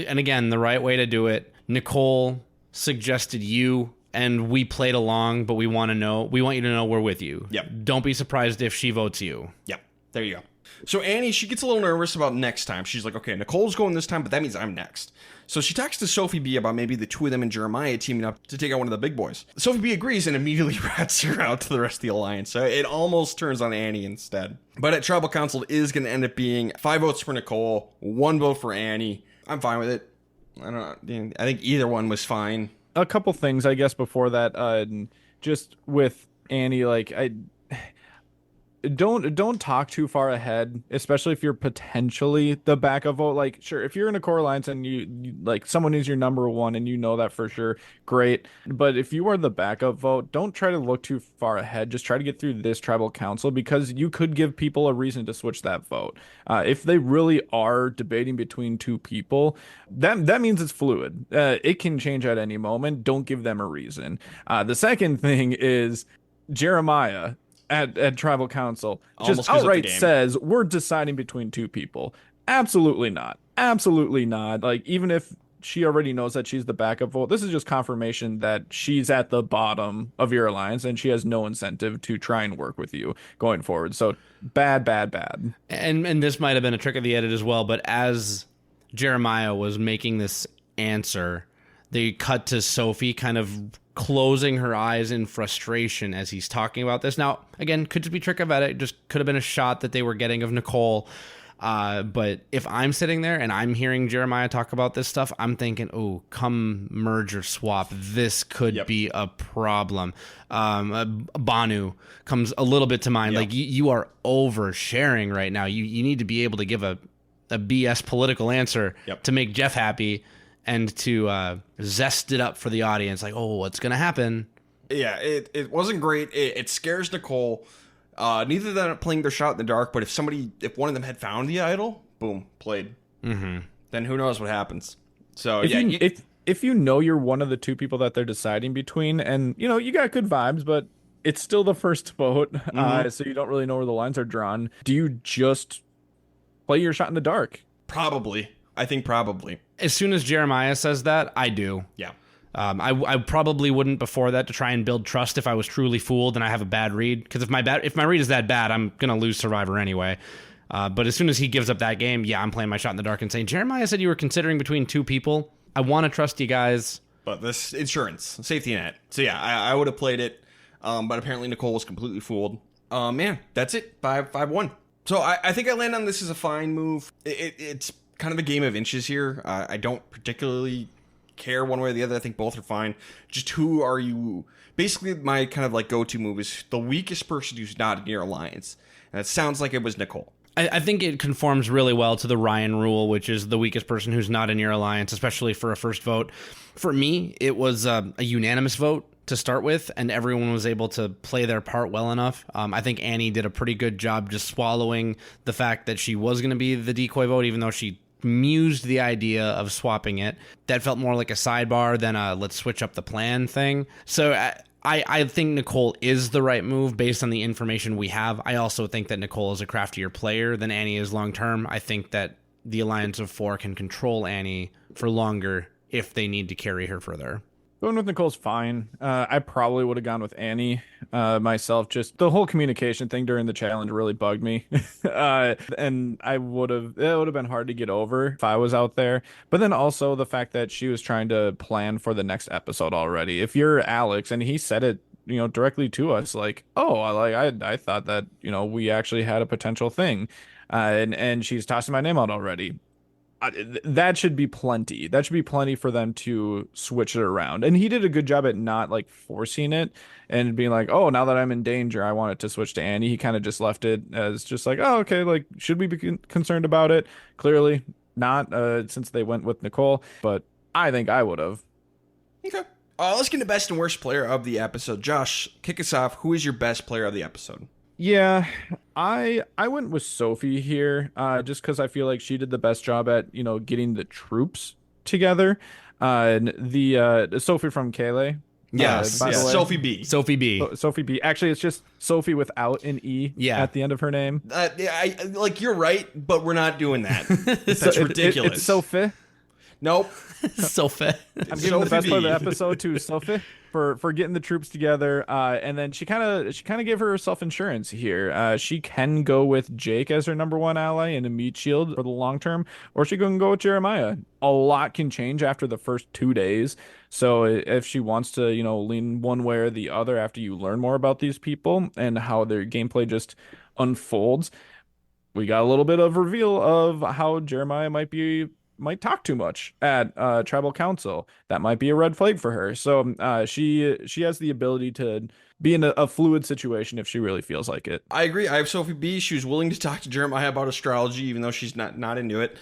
And again, the right way to do it. Nicole suggested you, and we played along, but we want you to know we're with you. Yep. Don't be surprised if she votes you. Yep. There you go. So Annie, she gets a little nervous about next time. She's like, okay, Nicole's going this time, but that means I'm next. So she talks to Sophie B about maybe the two of them and Jeremiah teaming up to take out one of the big boys. Sophie B agrees and immediately rats her out to the rest of the alliance. So it almost turns on Annie instead. But at Tribal Council, it is going to end up being 5 votes for Nicole, 1 vote for Annie. I'm fine with it. I think either one was fine. A couple things, I guess, before that. Just with Annie, like, don't talk too far ahead, especially if you're potentially the backup vote. Like, sure, if you're in a core alliance and you like someone who's your number one and you know that for sure, great. But if you are the backup vote, don't try to look too far ahead. Just try to get through this tribal council, because you could give people a reason to switch that vote. If they really are debating between two people, that means it's fluid. It can change at any moment. Don't give them a reason. The second thing is Jeremiah at Tribal Council just outright says we're deciding between two people. Absolutely not. Absolutely not. Like, even if she already knows that she's the backup vote. This is just confirmation that she's at the bottom of your alliance and she has no incentive to try and work with you going forward. So bad, bad, bad. And this might have been a trick of the edit as well, but as Jeremiah was making this answer, they cut to Sophie kind of closing her eyes in frustration as he's talking about this. Now, again, could just be trick of edit, just could have been a shot that they were getting of Nicole. But if I'm sitting there and I'm hearing Jeremiah talk about this stuff, I'm thinking, oh, come merge or swap. This could be a problem. Banu comes a little bit to mind. Like, you are oversharing right now. You need to be able to give a BS political answer to make Jeff happy and to zest it up for the audience. Like, oh, what's going to happen? Yeah, it wasn't great. It scares Nicole. Neither of them are playing their shot in the dark, but if one of them had found the idol, boom, played. Mm-hmm. Then who knows what happens. So, if you know you're one of the two people that they're deciding between, and, you know, you got good vibes, but it's still the first vote, so you don't really know where the lines are drawn, do you just play your shot in the dark? Probably. I think probably. As soon as Jeremiah says that, I do. Yeah. I probably wouldn't before that to try and build trust if I was truly fooled and I have a bad read. Because if my read is that bad, I'm going to lose Survivor anyway. But as soon as he gives up that game, I'm playing my shot in the dark and saying, Jeremiah said you were considering between two people. I want to trust you guys. But this insurance, safety net. So yeah, I would have played it. But apparently Nicole was completely fooled. Man, that's it. 5-1. So I think I land on this as a fine move. It's kind of a game of inches here. I don't particularly care one way or the other. I think both are fine. Just who are you? Basically, my kind of like go-to move is the weakest person who's not in your alliance. And it sounds like it was Nicole. I think it conforms really well to the Ryan rule, which is the weakest person who's not in your alliance, especially for a first vote. For me, it was a unanimous vote to start with, and everyone was able to play their part well enough. I think Annie did a pretty good job just swallowing the fact that she was going to be the decoy vote, even though she mused the idea of swapping it. That felt more like a sidebar than a let's switch up the plan thing. So I think Nicole is the right move based on the information we have. I also think that Nicole is a craftier player than Annie is long term. I think that the Alliance of Four can control Annie for longer if they need to carry her further. Going with Nicole's fine. I probably would have gone with Annie myself. Just the whole communication thing during the challenge really bugged me. And it would have been hard to get over if I was out there. But then also the fact that she was trying to plan for the next episode already. If you're Alex, and he said it, you know, directly to us, like, oh, I thought that, you know, we actually had a potential thing. And she's tossing my name out already. That should be plenty. That should be plenty for them to switch it around. And he did a good job at not like forcing it and being like, oh, now that I'm in danger, I want it to switch to Annie. He kind of just left it as just like, oh, okay, like, should we be concerned about it? Clearly not, since they went with Nicole, but I think I would have. Okay. Let's get to best and worst player of the episode. Josh, kick us off. Who is your best player of the episode? Yeah, I went with Sophie here, just because I feel like she did the best job at, you know, getting the troops together. And the Sophie from Kaylee. Yes, by the way. Sophie B. Sophie B. Sophie B. Actually, it's just Sophie without an E at the end of her name. You're right, but we're not doing that. That's ridiculous. It's Sophie. Nope. Sophie. I'm giving the best part of the episode to Sophie for getting the troops together. And then she kind of gave herself insurance here. She can go with Jake as her number one ally and a meat shield for the long term, or she can go with Jeremiah. A lot can change after the first 2 days. So if she wants to, you know, lean one way or the other after you learn more about these people and how their gameplay just unfolds, we got a little bit of reveal of how Jeremiah might talk too much at tribal council. That might be a red flag for her. So she has the ability to be in a fluid situation if she really feels like it. I agree. I have Sophie B. She was willing to talk to Jeremiah about astrology, even though she's not into it.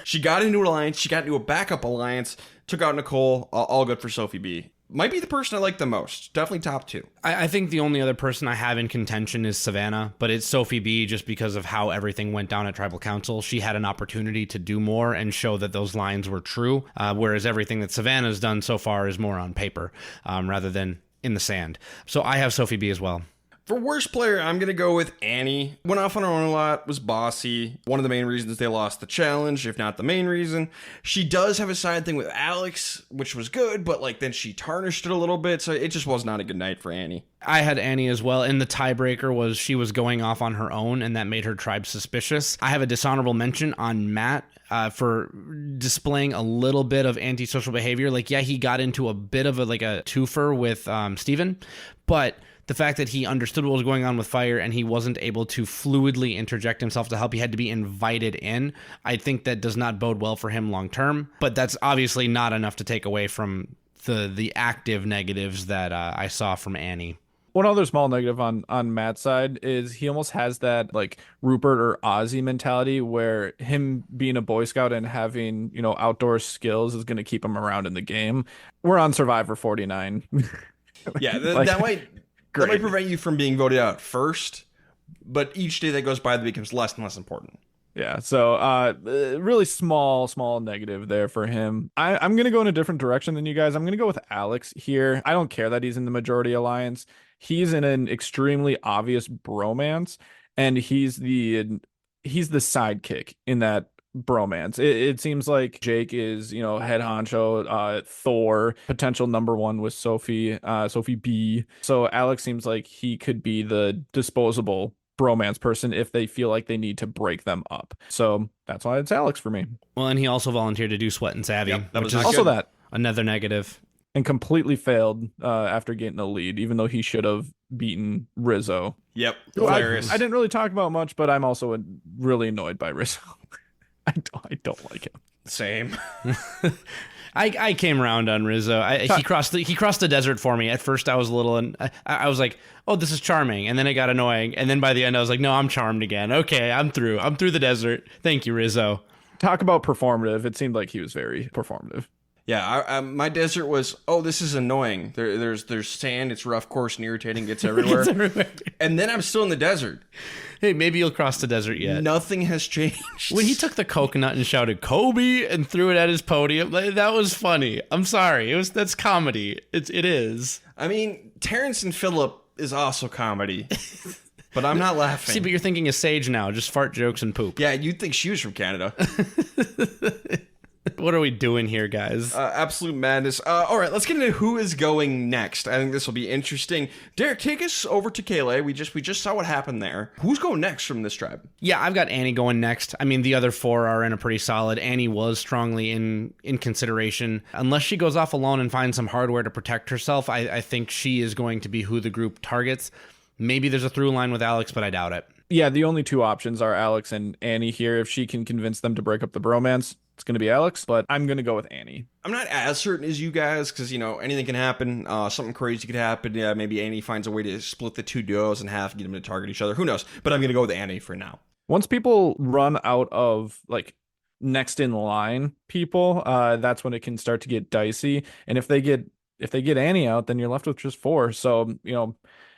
She got into an alliance. She got into a backup alliance. Took out Nicole. All good for Sophie B. Might be the person I like the most. Definitely top two. I think the only other person I have in contention is Savannah, but it's Sophie B just because of how everything went down at Tribal Council. She had an opportunity to do more and show that those lines were true, whereas everything that Savannah's done so far is more on paper rather than in the sand. So I have Sophie B as well. For worst player, I'm going to go with Annie. Went off on her own a lot, was bossy. One of the main reasons they lost the challenge, if not the main reason. She does have a side thing with Alex, which was good, but like then she tarnished it a little bit, so it just was not a good night for Annie. I had Annie as well, and the tiebreaker was she was going off on her own, and that made her tribe suspicious. I have a dishonorable mention on Matt for displaying a little bit of antisocial behavior. Like, yeah, he got into a bit of a twofer with Steven, but the fact that he understood what was going on with Fire and he wasn't able to fluidly interject himself to help, he had to be invited in. I think that does not bode well for him long term, but that's obviously not enough to take away from the active negatives that I saw from Annie. One other small negative on Matt's side is he almost has that like Rupert or Ozzy mentality where him being a Boy Scout and having, outdoor skills is going to keep him around in the game. We're on Survivor 49. Yeah, Like, that might prevent you from being voted out first, but each day that goes by, that becomes less and less important. Yeah, so really small negative there for him. I'm going to go in a different direction than you guys. I'm going to go with Alex here. I don't care that he's in the majority alliance. He's in an extremely obvious bromance, and he's the sidekick in that bromance. It seems like Jake is, head honcho, Thor, potential number one with Sophie B. So Alex seems like he could be the disposable bromance person if they feel like they need to break them up. So that's why it's Alex for me. Well, and he also volunteered to do Sweat and Savvy, Yep, that which was is Also good. that. another negative. And completely failed after getting a lead, even though he should have beaten Rizzo. Yep, Who hilarious. I didn't really talk about much, but I'm also really annoyed by Rizzo. I don't like him. Same. I came around on Rizzo. He crossed the desert for me. At first, I was a little, and I was like, "Oh, this is charming," and then it got annoying. And then by the end, I was like, "No, I'm charmed again. Okay, I'm through. I'm through the desert. Thank you, Rizzo." Talk about performative. It seemed like he was very performative. Yeah, my desert was, this is annoying. There's sand, it's rough course and irritating, gets everywhere. It's everywhere. And then I'm still in the desert. Hey, maybe you'll cross the desert yet. Nothing has changed. When he took the coconut and shouted "Kobe" and threw it at his podium, that was funny. I'm sorry. That's comedy. It is. I mean, Terrence and Phillip is also comedy. But I'm not laughing. See, but you're thinking of Sage now. Just fart jokes and poop. Yeah, you'd think she was from Canada. What are we doing here, guys? Absolute madness. All right, let's get into who is going next. I think this will be interesting. Derek, take us over to Kayla. We just saw what happened there. Who's going next from this tribe? Yeah, I've got Annie going next. I mean, the other four are in a pretty solid. Annie was strongly in consideration. Unless she goes off alone and finds some hardware to protect herself, I think she is going to be who the group targets. Maybe there's a through line with Alex, but I doubt it. Yeah, the only two options are Alex and Annie here. If she can convince them to break up the bromance, it's going to be Alex, but I'm going to go with Annie. I'm not as certain as you guys because, anything can happen. Something crazy could happen. Yeah, maybe Annie finds a way to split the two duos in half and get them to target each other. Who knows? But I'm going to go with Annie for now. Once people run out of, next in line people, that's when it can start to get dicey. And if they get Annie out, then you're left with just four. So,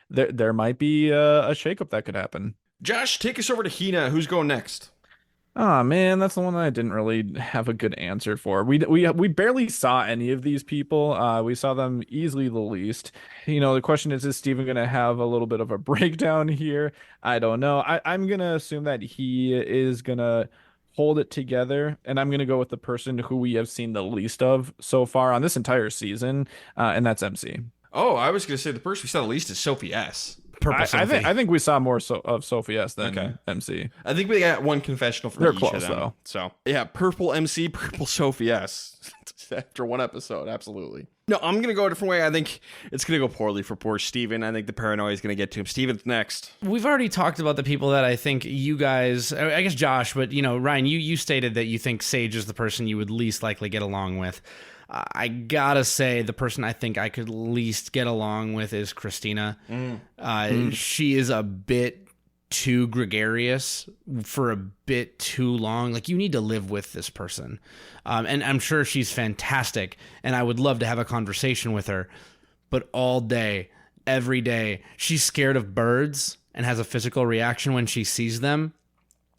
there might be a shakeup that could happen. Josh, take us over to Hina. Who's going next? Oh man, that's the one that I didn't really have a good answer for. We barely saw any of these people. We saw them easily the least. The question is Steven going to have a little bit of a breakdown here? I don't know. I'm going to assume that he is going to hold it together, and I'm going to go with the person who we have seen the least of so far on this entire season, and that's MC. Oh, I was going to say the person we saw the least is Sophie S. I think we saw more of Sophie S than MC. I think we got one confessional from They're each close, of them. though. So, yeah, purple MC, purple Sophie S. After one episode, absolutely. No, I'm going to go a different way. I think it's going to go poorly for poor Steven. I think the paranoia is going to get to him. Steven's next. We've already talked about the people that I think you guys, I guess Josh, but, Ryan, you stated that you think Sage is the person you would least likely get along with. I gotta say, the person I think I could least get along with is Christina. She is a bit too gregarious for a bit too long. Like, you need to live with this person. And I'm sure she's fantastic, and I would love to have a conversation with her. But all day, every day, she's scared of birds and has a physical reaction when she sees them.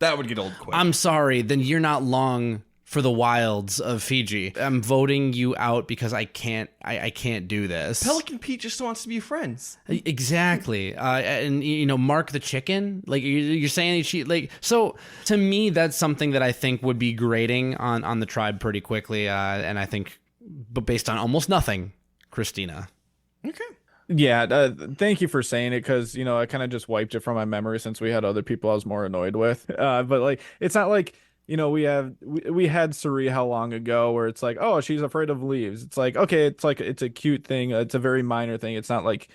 That would get old quick. I'm sorry, then you're not long for the wilds of Fiji. I'm voting you out because I can't do this. Pelican Pete just wants to be friends. Exactly. And Mark the chicken, like you're saying she like, so to me, that's something that I think would be grating on the tribe pretty quickly. And I think, but based on almost nothing, Christina. Okay. Yeah, thank you for saying it, because I kind of just wiped it from my memory since we had other people I was more annoyed with. But like, it's not like we had Suri how long ago where it's like, oh, she's afraid of leaves. It's like, okay, it's a cute thing. It's a very minor thing. It's not like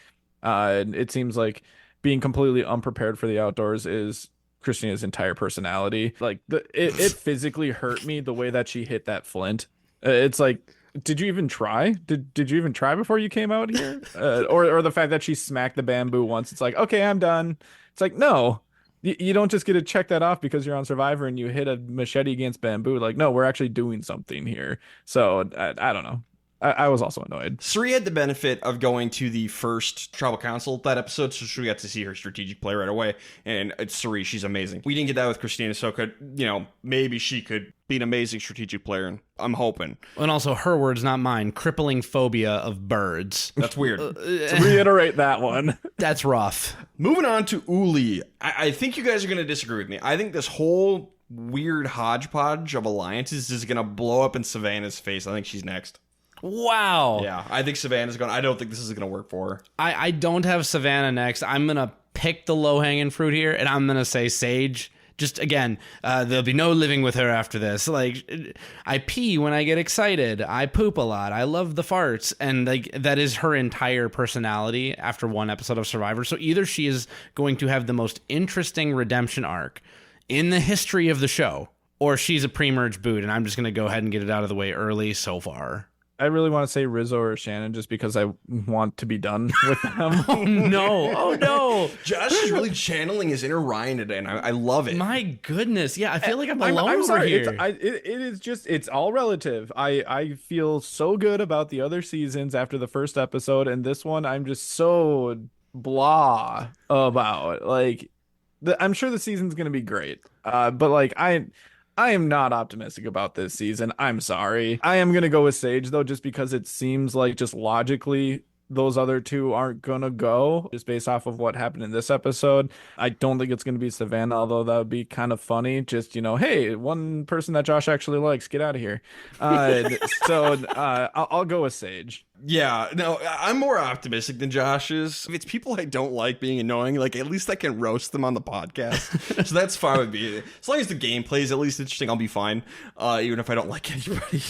it seems like being completely unprepared for the outdoors is Christina's entire personality. Like it physically hurt me the way that she hit that flint. It's like, did you even try? Did you even try before you came out here? Or the fact that she smacked the bamboo once. It's like, okay, I'm done. It's like, no, you don't just get to check that off because you're on Survivor and you hit a machete against bamboo. Like, no, we're actually doing something here. So I don't know. I was also annoyed. Suri had the benefit of going to the first Tribal Council that episode, so she got to see her strategic play right away. And it's Suri, she's amazing. We didn't get that with Christina, so maybe she could be an amazing strategic player, and I'm hoping. And also, her words, not mine, crippling phobia of birds. That's weird. To reiterate that one. That's rough. Moving on to Uli. I think you guys are going to disagree with me. I think this whole weird hodgepodge of alliances is going to blow up in Savannah's face. I think she's next. Wow. Yeah, I think Savannah's going to... I don't think this is going to work for her. I don't have Savannah next. I'm going to pick the low-hanging fruit here, and I'm going to say Sage. Just, again, there'll be no living with her after this. Like, I pee when I get excited. I poop a lot. I love the farts. And, like, that is her entire personality after one episode of Survivor. So either she is going to have the most interesting redemption arc in the history of the show, or she's a pre-merge boot, and I'm just going to go ahead and get it out of the way early so far. I really want to say Rizzo or Shannon just because I want to be done with them. Oh no. Josh is really channeling his inner Ryan today, and I love it. My goodness. Yeah, I feel like I'm alone I'm over sorry. here. It is just, it's all relative. I feel so good about the other seasons after the first episode, and this one I'm just so blah about. Like, I'm sure the season's going to be great. But like, I am not optimistic about this season. I'm sorry. I am going to go with Sage, though, just because it seems like just logically those other two aren't going to go just based off of what happened in this episode. I don't think it's going to be Savannah, although that would be kind of funny. Just, hey, one person that Josh actually likes, get out of here. I'll go with Sage. Yeah, no, I'm more optimistic than Josh is. If it's people I don't like being annoying, like, at least I can roast them on the podcast. So that's fine with me. As long as the gameplay is at least interesting, I'll be fine, even if I don't like anybody.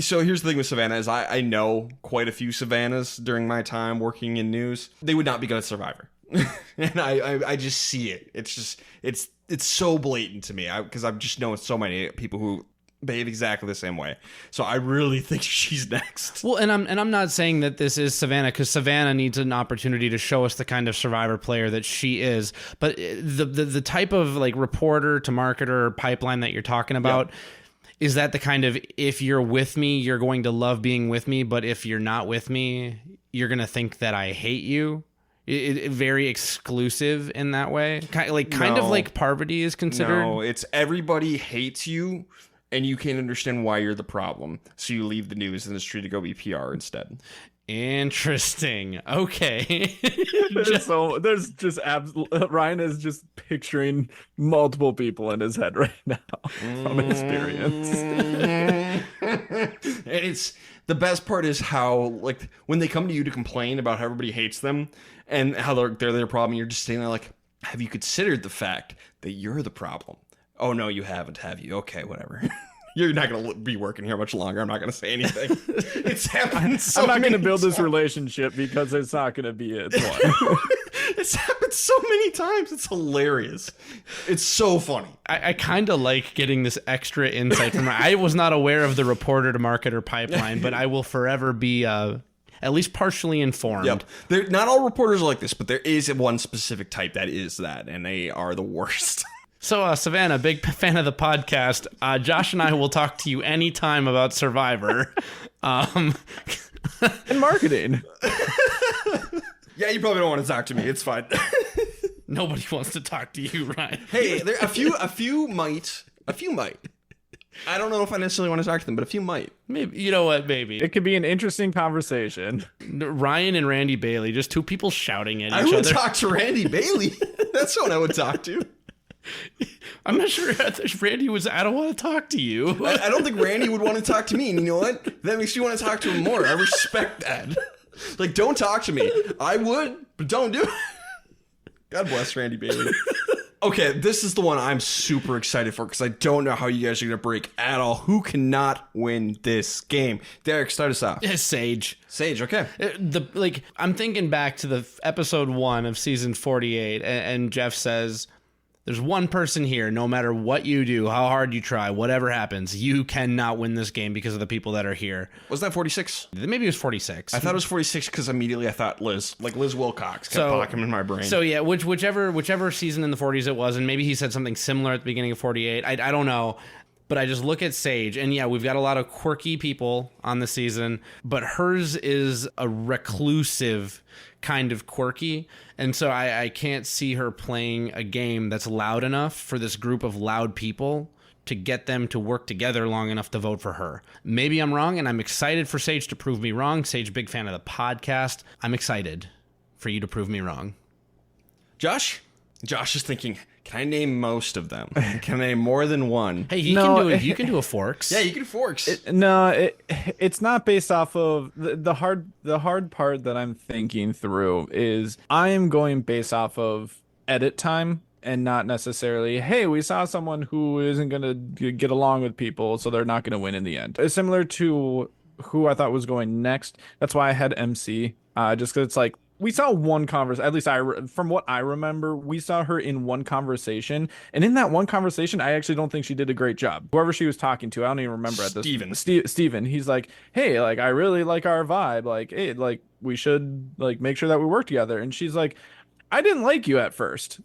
So here's the thing with Savannah is I know quite a few Savannahs during my time working in news. They would not be good at Survivor. And I just see it. It's just, it's so blatant to me because I've just known so many people who behave exactly the same way. So I really think she's next. Well, and I'm not saying that this is Savannah, because Savannah needs an opportunity to show us the kind of Survivor player that she is. But the type of like reporter to marketer pipeline that you're talking about. Yep. Is that the kind of, if you're with me, you're going to love being with me, but if you're not with me, you're going to think that I hate you? It very exclusive in that way? Kind of like Parvati is considered? No, it's everybody hates you, and you can't understand why you're the problem. So you leave the news industry to go be PR instead. Interesting. Okay. Ryan is just picturing multiple people in his head right now from experience. And it's the best part is how, like, when they come to you to complain about how everybody hates them and how they're their problem, you're just sitting there like, have you considered the fact that you're the problem? Oh no, you haven't, have you? Okay, whatever. You're not going to be working here much longer. I'm not going to say anything. It's happened so I'm not going to build times. This relationship because it's not going to be it. It's happened so many times. It's hilarious. It's so funny. I kind of like getting this extra insight from her. I was not aware of the reporter to marketer pipeline, but I will forever be at least partially informed. Yep. Not all reporters are like this, but there is one specific type that is that, and they are the worst. So, Savannah, big fan of the podcast. Josh and I will talk to you anytime about Survivor. And marketing. Yeah, you probably don't want to talk to me. It's fine. Nobody wants to talk to you, Ryan. Hey, a few might. A few might. I don't know if I necessarily want to talk to them, but a few might. Maybe, you know what? Maybe It could be an interesting conversation. Ryan and Randy Bailey, just two people shouting at each I would other. talk to Randy Bailey. That's what I would talk to. I'm not sure if Randy was. I don't want to talk to you. I don't think Randy would want to talk to me. And you know what? That makes you want to talk to him more. I respect that. Like, don't talk to me. I would, but don't do it. God bless Randy Bailey. Okay, this is the one I'm super excited for because I don't know how you guys are going to break at all. Who cannot win this game? Derek, start us off. Sage. Sage, okay. I'm thinking back to the episode 1 of season 48, and Jeff says, there's one person here, no matter what you do, how hard you try, whatever happens, you cannot win this game because of the people that are here. Was that 46? Maybe it was 46. I thought it was 46 because immediately I thought Liz. Like Liz Wilcox kept popping in my brain. So yeah, whichever season in the 40s it was, and maybe he said something similar at the beginning of 48. I don't know. But I just look at Sage, and yeah, we've got a lot of quirky people on the season, but hers is a reclusive kind of quirky. And so I can't see her playing a game that's loud enough for this group of loud people to get them to work together long enough to vote for her. Maybe I'm wrong, and I'm excited for Sage to prove me wrong. Sage, big fan of the podcast. I'm excited for you to prove me wrong. Josh is thinking, can I name most of them? Can I name more than one? Hey, you can do a Forks. Yeah, you can do Forks. It's not based off of the hard part that I'm thinking through is I am going based off of edit time and not necessarily, hey, we saw someone who isn't going to get along with people, so they're not going to win in the end. It's similar to who I thought was going next. That's why I had MC, just because it's like, we saw one conversation, at least from what I remember, we saw her in one conversation. And in that one conversation, I actually don't think she did a great job. Whoever she was talking to, I don't even remember at this. Steven. He's like, hey, like, I really like our vibe. Like, hey, like, we should, like, make sure that we work together. And she's like, I didn't like you at first.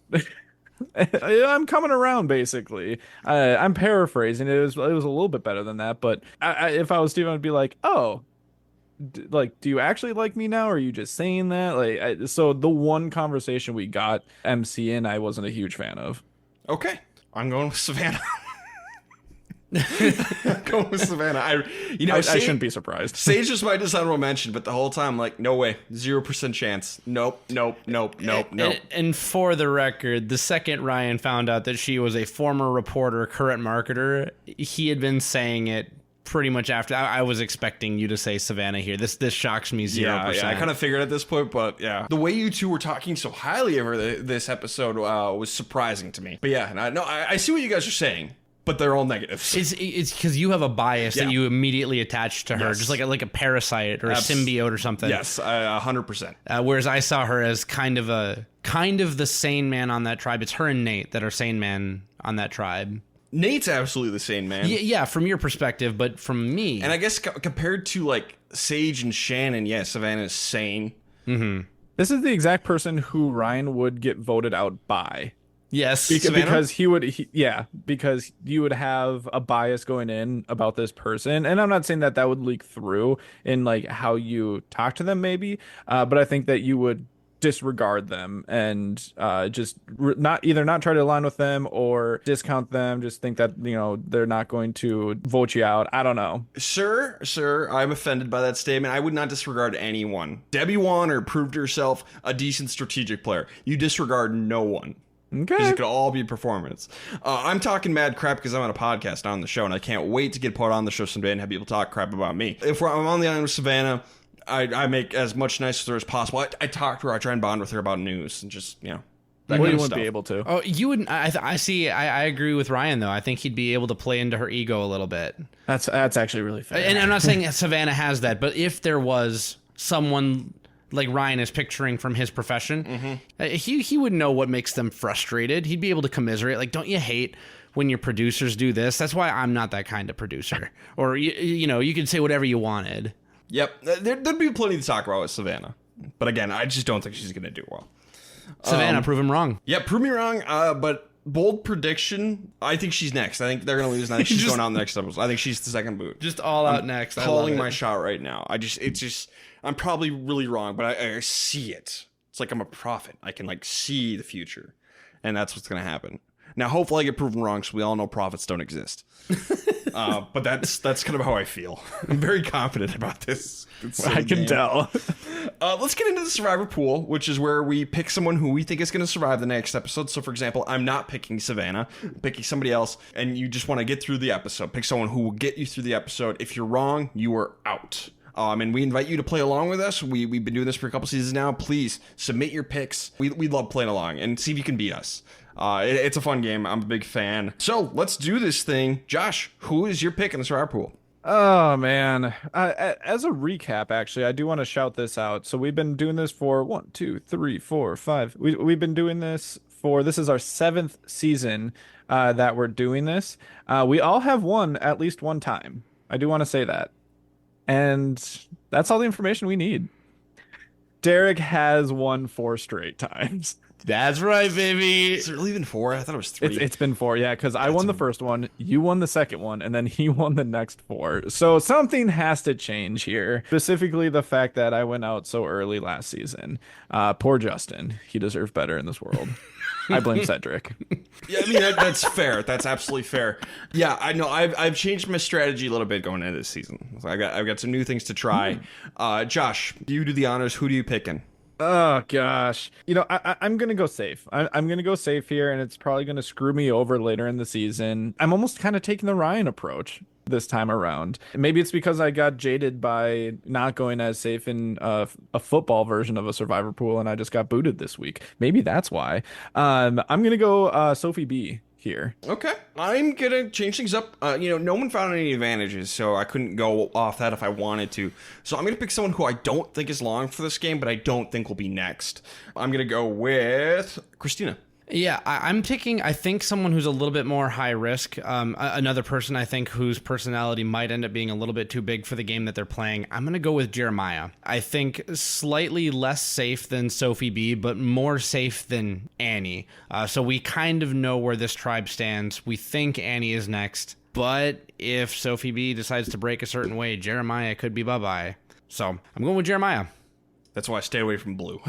I'm coming around, basically. I'm paraphrasing. It was a little bit better than that. But if I was Steven, I'd be like, oh, like, do you actually like me now, or are you just saying that? Like, so the one conversation we got MC in, I wasn't a huge fan of. Okay, I'm going with Savannah. I'm going with Savannah. I shouldn't be surprised. Sage was my dishonorable mention, but the whole time, I'm like, no way, 0% chance. Nope. And for the record, the second Ryan found out that she was a former reporter, current marketer, he had been saying it pretty much after. I was expecting you to say Savannah here. This shocks me 0%. Yeah, I kind of figured at this point, but yeah. The way you two were talking so highly of her this episode was surprising to me. But yeah, I see what you guys are saying, but they're all negatives. It's because you have a bias that you immediately attach to her, just like a parasite or a symbiote or something. Yes, 100%. Whereas I saw her as kind of the sane man on that tribe. It's her and Nate that are sane man on that tribe. Nate's absolutely the sane man. Yeah, from your perspective, but from me. And I guess compared to like Sage and Shannon, yeah, Savannah's sane. Mm-hmm. This is the exact person who Ryan would get voted out by. Yes, because because you would have a bias going in about this person, and I'm not saying that would leak through in like how you talk to them, maybe, but I think that you would disregard them and just not try to align with them or discount them, just think that they're not going to vote you out. I don't know. Sir, I'm offended by that statement. I would not disregard anyone. Debbie Warner proved herself a decent strategic player. You disregard no one. Okay. Because it could all be performance. I'm talking mad crap because I'm on a podcast on the show, and I can't wait to get put on the show someday and have people talk crap about me. If I'm on the island with Savannah, I make as much nice with her as possible. I talk to her. I try and bond with her about news and just, that you kind of wouldn't stuff. be able to. Oh, you wouldn't. I see. I agree with Ryan, though. I think he'd be able to play into her ego a little bit. That's actually really fair. And I'm not saying Savannah has that, but if there was someone like Ryan is picturing from his profession, he would know what makes them frustrated. He'd be able to commiserate. Like, don't you hate when your producers do this? That's why I'm not that kind of producer. Or, you could say whatever you wanted. Yep. There'd be plenty to talk about with Savannah. But again, I just don't think she's going to do well. Savannah, prove him wrong. Yeah, prove me wrong. But bold prediction, I think she's next. I think they're going to lose. I think she's going out in the next episode. I think she's the second boot. Just all out next. Calling my shot right now. I'm probably really wrong, but I see it. It's like I'm a prophet. I can like see the future. And that's what's going to happen. Now, hopefully I get proven wrong, so we all know profits don't exist. But that's kind of how I feel. I'm very confident about this. I can tell. Let's get into the survivor pool, which is where we pick someone who we think is going to survive the next episode. So, for example, I'm not picking Savannah, I'm picking somebody else, and you just want to get through the episode. Pick someone who will get you through the episode. If you're wrong, you are out. And we invite you to play along with us. We've been doing this for a couple seasons now. Please submit your picks. We love playing along and see if you can beat us. It's a fun game. I'm a big fan. So let's do this thing. Josh, who is your pick in the survivor pool? Oh man. As a recap, actually, I do want to shout this out. So we've been doing this for 1, 2, 3, 4, 5. We've been doing this this is our 7th season that we're doing this. We all have won at least one time. I do want to say that. And that's all the information we need. Derek has won 4 straight times. That's right, baby. Is it really even 4? I thought it was 3. It's been 4, yeah, because I won the first one, you won the second one, and then he won the next 4. So something has to change here. Specifically, the fact that I went out so early last season. Poor Justin. He deserves better in this world. I blame Cedric. Yeah, I mean, that's fair. That's absolutely fair. Yeah, I know. I've changed my strategy a little bit going into this season. So I've got some new things to try. Josh, you do the honors. Who do you pick in? Oh gosh, I'm gonna go safe. I'm gonna go safe here, and it's probably gonna screw me over later in the season. I'm almost kind of taking the Ryan approach this time around. Maybe it's because I got jaded by not going as safe in a football version of a survivor pool, and I just got booted this week. Maybe that's why. I'm gonna go Sophie B here. Okay. I'm gonna change things up. No one found any advantages, so I couldn't go off that if I wanted to. So I'm gonna pick someone who I don't think is long for this game, but I don't think will be next. I'm gonna go with Christina. Yeah, I'm picking, I think, someone who's a little bit more high risk. Another person, I think, whose personality might end up being a little bit too big for the game that they're playing. I'm going to go with Jeremiah. I think slightly less safe than Sophie B, but more safe than Annie. So we kind of know where this tribe stands. We think Annie is next. But if Sophie B decides to break a certain way, Jeremiah could be bye-bye. So I'm going with Jeremiah. That's why I stay away from blue.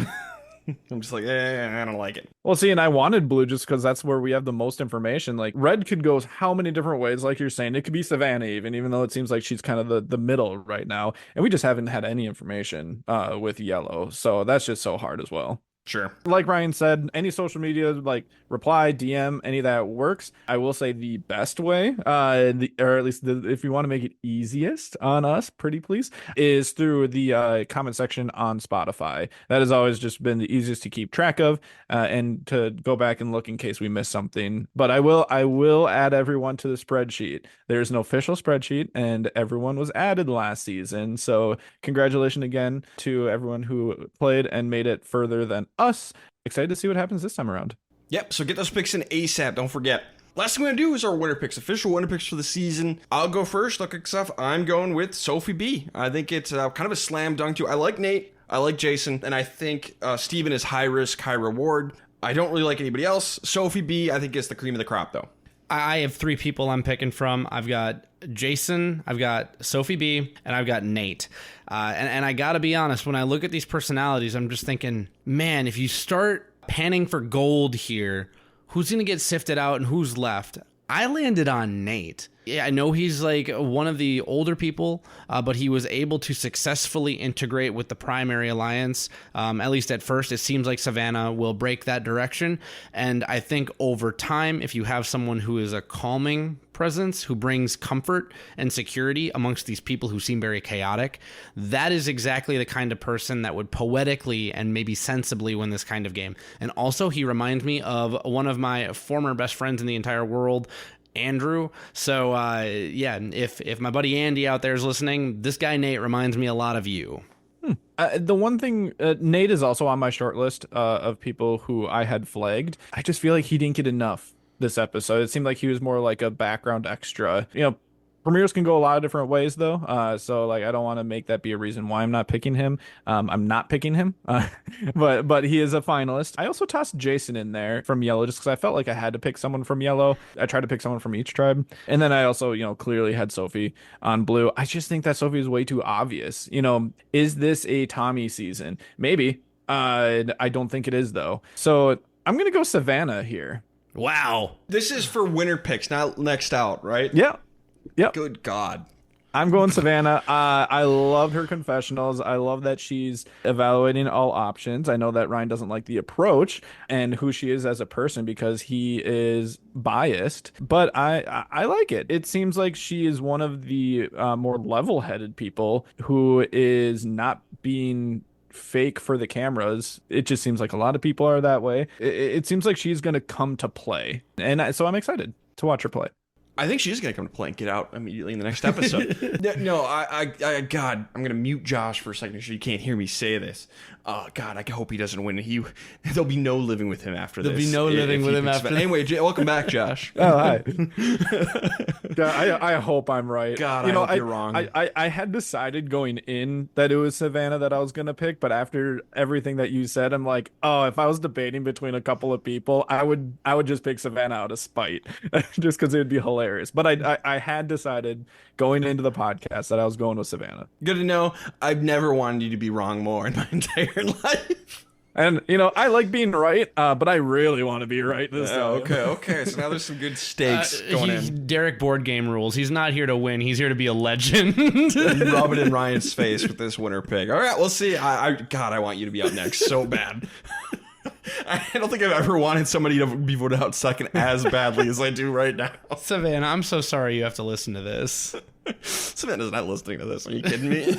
I'm just like, I don't like it. Well, see, and I wanted blue just because that's where we have the most information. Like, red could go how many different ways, like you're saying. It could be Savannah even though it seems like she's kind of the middle right now. And we just haven't had any information with yellow. So that's just so hard as well. Sure. Like Ryan said, any social media, like reply, DM, any of that works. I will say the best way, or at least if you want to make it easiest on us, pretty please, is through the comment section on Spotify. That has always just been the easiest to keep track of and to go back and look in case we miss something. But I will add everyone to the spreadsheet. There's an official spreadsheet, and everyone was added last season. So congratulations again to everyone who played and made it further than us. Excited to see what happens this time around. Yep, so get those picks in ASAP, don't forget. Last thing we're going to do is our winner picks, official winner picks for the season. I'll go first, look at stuff. I'm going with Sophie B. I think it's kind of a slam dunk too. I like Nate, I like Jason, and I think Steven is high risk, high reward. I don't really like anybody else. Sophie B, I think, is the cream of the crop, though. I have 3 people I'm picking from. I've got Jason, I've got Sophie B, and I've got Nate. And I gotta be honest, when I look at these personalities, I'm just thinking, man, if you start panning for gold here, who's gonna get sifted out and who's left? I landed on Nate. Yeah, I know he's like one of the older people, but he was able to successfully integrate with the primary alliance. At least at first, it seems like Savannah will break that direction. And I think over time, if you have someone who is a calming presence, who brings comfort and security amongst these people who seem very chaotic, that is exactly the kind of person that would poetically and maybe sensibly win this kind of game. And also, he reminds me of one of my former best friends in the entire world, Andrew. So yeah, if my buddy Andy out there is listening, this guy Nate reminds me a lot of you. The one thing, Nate is also on my short list of people who I had flagged. I just feel like he didn't get enough this episode. It seemed like he was more like a background extra. Premieres can go a lot of different ways, though. So, like, I don't want to make that be a reason why I'm not picking him. I'm not picking him, but he is a finalist. I also tossed Jason in there from Yellow just because I felt like I had to pick someone from Yellow. I tried to pick someone from each tribe. And then I also, clearly had Sophie on Blue. I just think that Sophie is way too obvious. Is this a Tommy season? Maybe. I don't think it is, though. So I'm going to go Savannah here. Wow. This is for winner picks, not next out, right? Yeah. Yep. Good God. I'm going Savannah. I love her confessionals. I love that she's evaluating all options. I know that Ryan doesn't like the approach and who she is as a person because he is biased, but I like it. It seems like she is one of the more level-headed people who is not being fake for the cameras. It just seems like a lot of people are that way. It seems like she's going to come to play, and so I'm excited to watch her play. I think she's going to come to play and get out immediately in the next episode. God, I'm going to mute Josh for a second so you can't hear me say this. God, I hope he doesn't win. There'll be no living with him after this. There'll be no living with him after. Anyway, welcome back, Josh. Oh, hi. God, I hope I'm right. God, I hope you're wrong. I had decided going in that it was Savannah that I was going to pick, but after everything that you said, I'm like, oh, if I was debating between a couple of people, I would just pick Savannah out of spite, just because it would be hilarious. But I had decided going into the podcast that I was going with Savannah. Good to know. I've never wanted you to be wrong more in my entire life. And, I like being right, but I really want to be right this time. Okay. So now there's some good stakes going in. Derek board game rules. He's not here to win. He's here to be a legend. Rub it in Ryan's face with this winner pick. All right, we'll see. God, I want you to be out next so bad. I don't think I've ever wanted somebody to be voted out second as badly as I do right now. Savannah, I'm so sorry you have to listen to this. Savannah's not listening to this. Are you kidding me?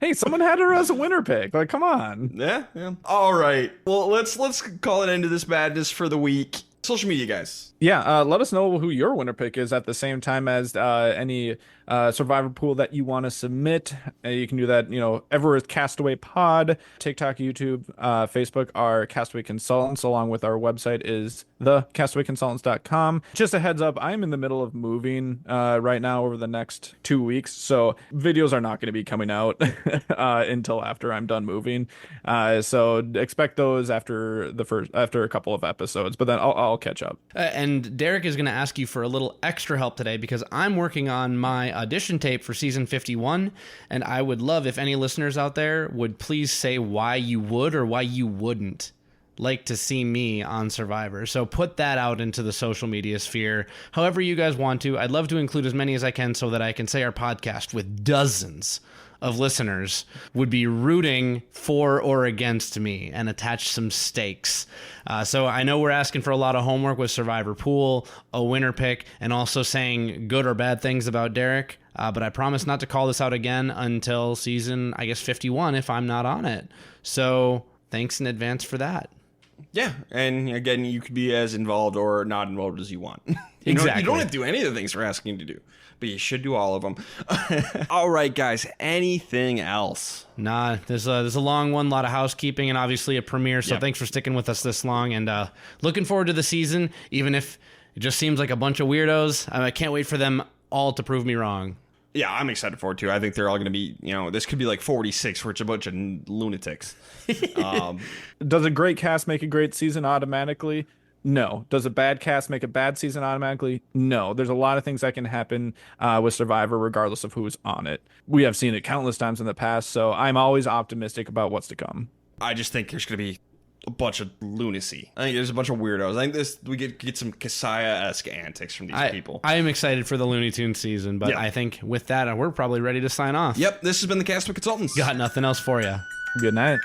Hey, someone had her as a winner pick. Like, come on. Yeah. All right. Well, let's call it into this madness for the week. Social media, guys. Yeah, let us know who your winner pick is at the same time as any Survivor pool that you want to submit. You can do that, everywhere with Castaway Pod, TikTok, YouTube, Facebook are Castaway Consultants, along with our website is thecastawayconsultants.com. Just a heads up, I'm in the middle of moving right now over the next 2 weeks, so videos are not going to be coming out until after I'm done moving. So expect those after a couple of episodes, but then I'll catch up. And Derek is going to ask you for a little extra help today because I'm working on my audition tape for season 51, and I would love if any listeners out there would please say why you would or why you wouldn't like to see me on Survivor. So put that out into the social media sphere however you guys want to. I'd love to include as many as I can so that I can say our podcast with dozens of listeners would be rooting for or against me and attach some stakes. So I know we're asking for a lot of homework with Survivor Pool, a winner pick, and also saying good or bad things about Derek. But I promise not to call this out again until season, 51 if I'm not on it. So thanks in advance for that. Yeah, and again, you could be as involved or not involved as you want. Exactly. You don't have to do any of the things we're asking you to do, but you should do all of them. All right, guys, anything else? Nah, there's a long one, a lot of housekeeping, and obviously a premiere, so Thanks for sticking with us this long, and looking forward to the season, even if it just seems like a bunch of weirdos. I can't wait for them all to prove me wrong. Yeah, I'm excited for it, too. I think they're all going to be, this could be like 46, where it's a bunch of lunatics. Does a great cast make a great season automatically? No. Does a bad cast make a bad season automatically? No. There's a lot of things that can happen with Survivor regardless of who's on it. We have seen it countless times in the past, so I'm always optimistic about what's to come. I just think there's going to be a bunch of lunacy. I think there's a bunch of weirdos. I think we get some Kasaya-esque antics from these people. I am excited for the Looney Tunes season, but I think with that, we're probably ready to sign off. Yep, this has been the Castaway Consultants. Got nothing else for you. Good night.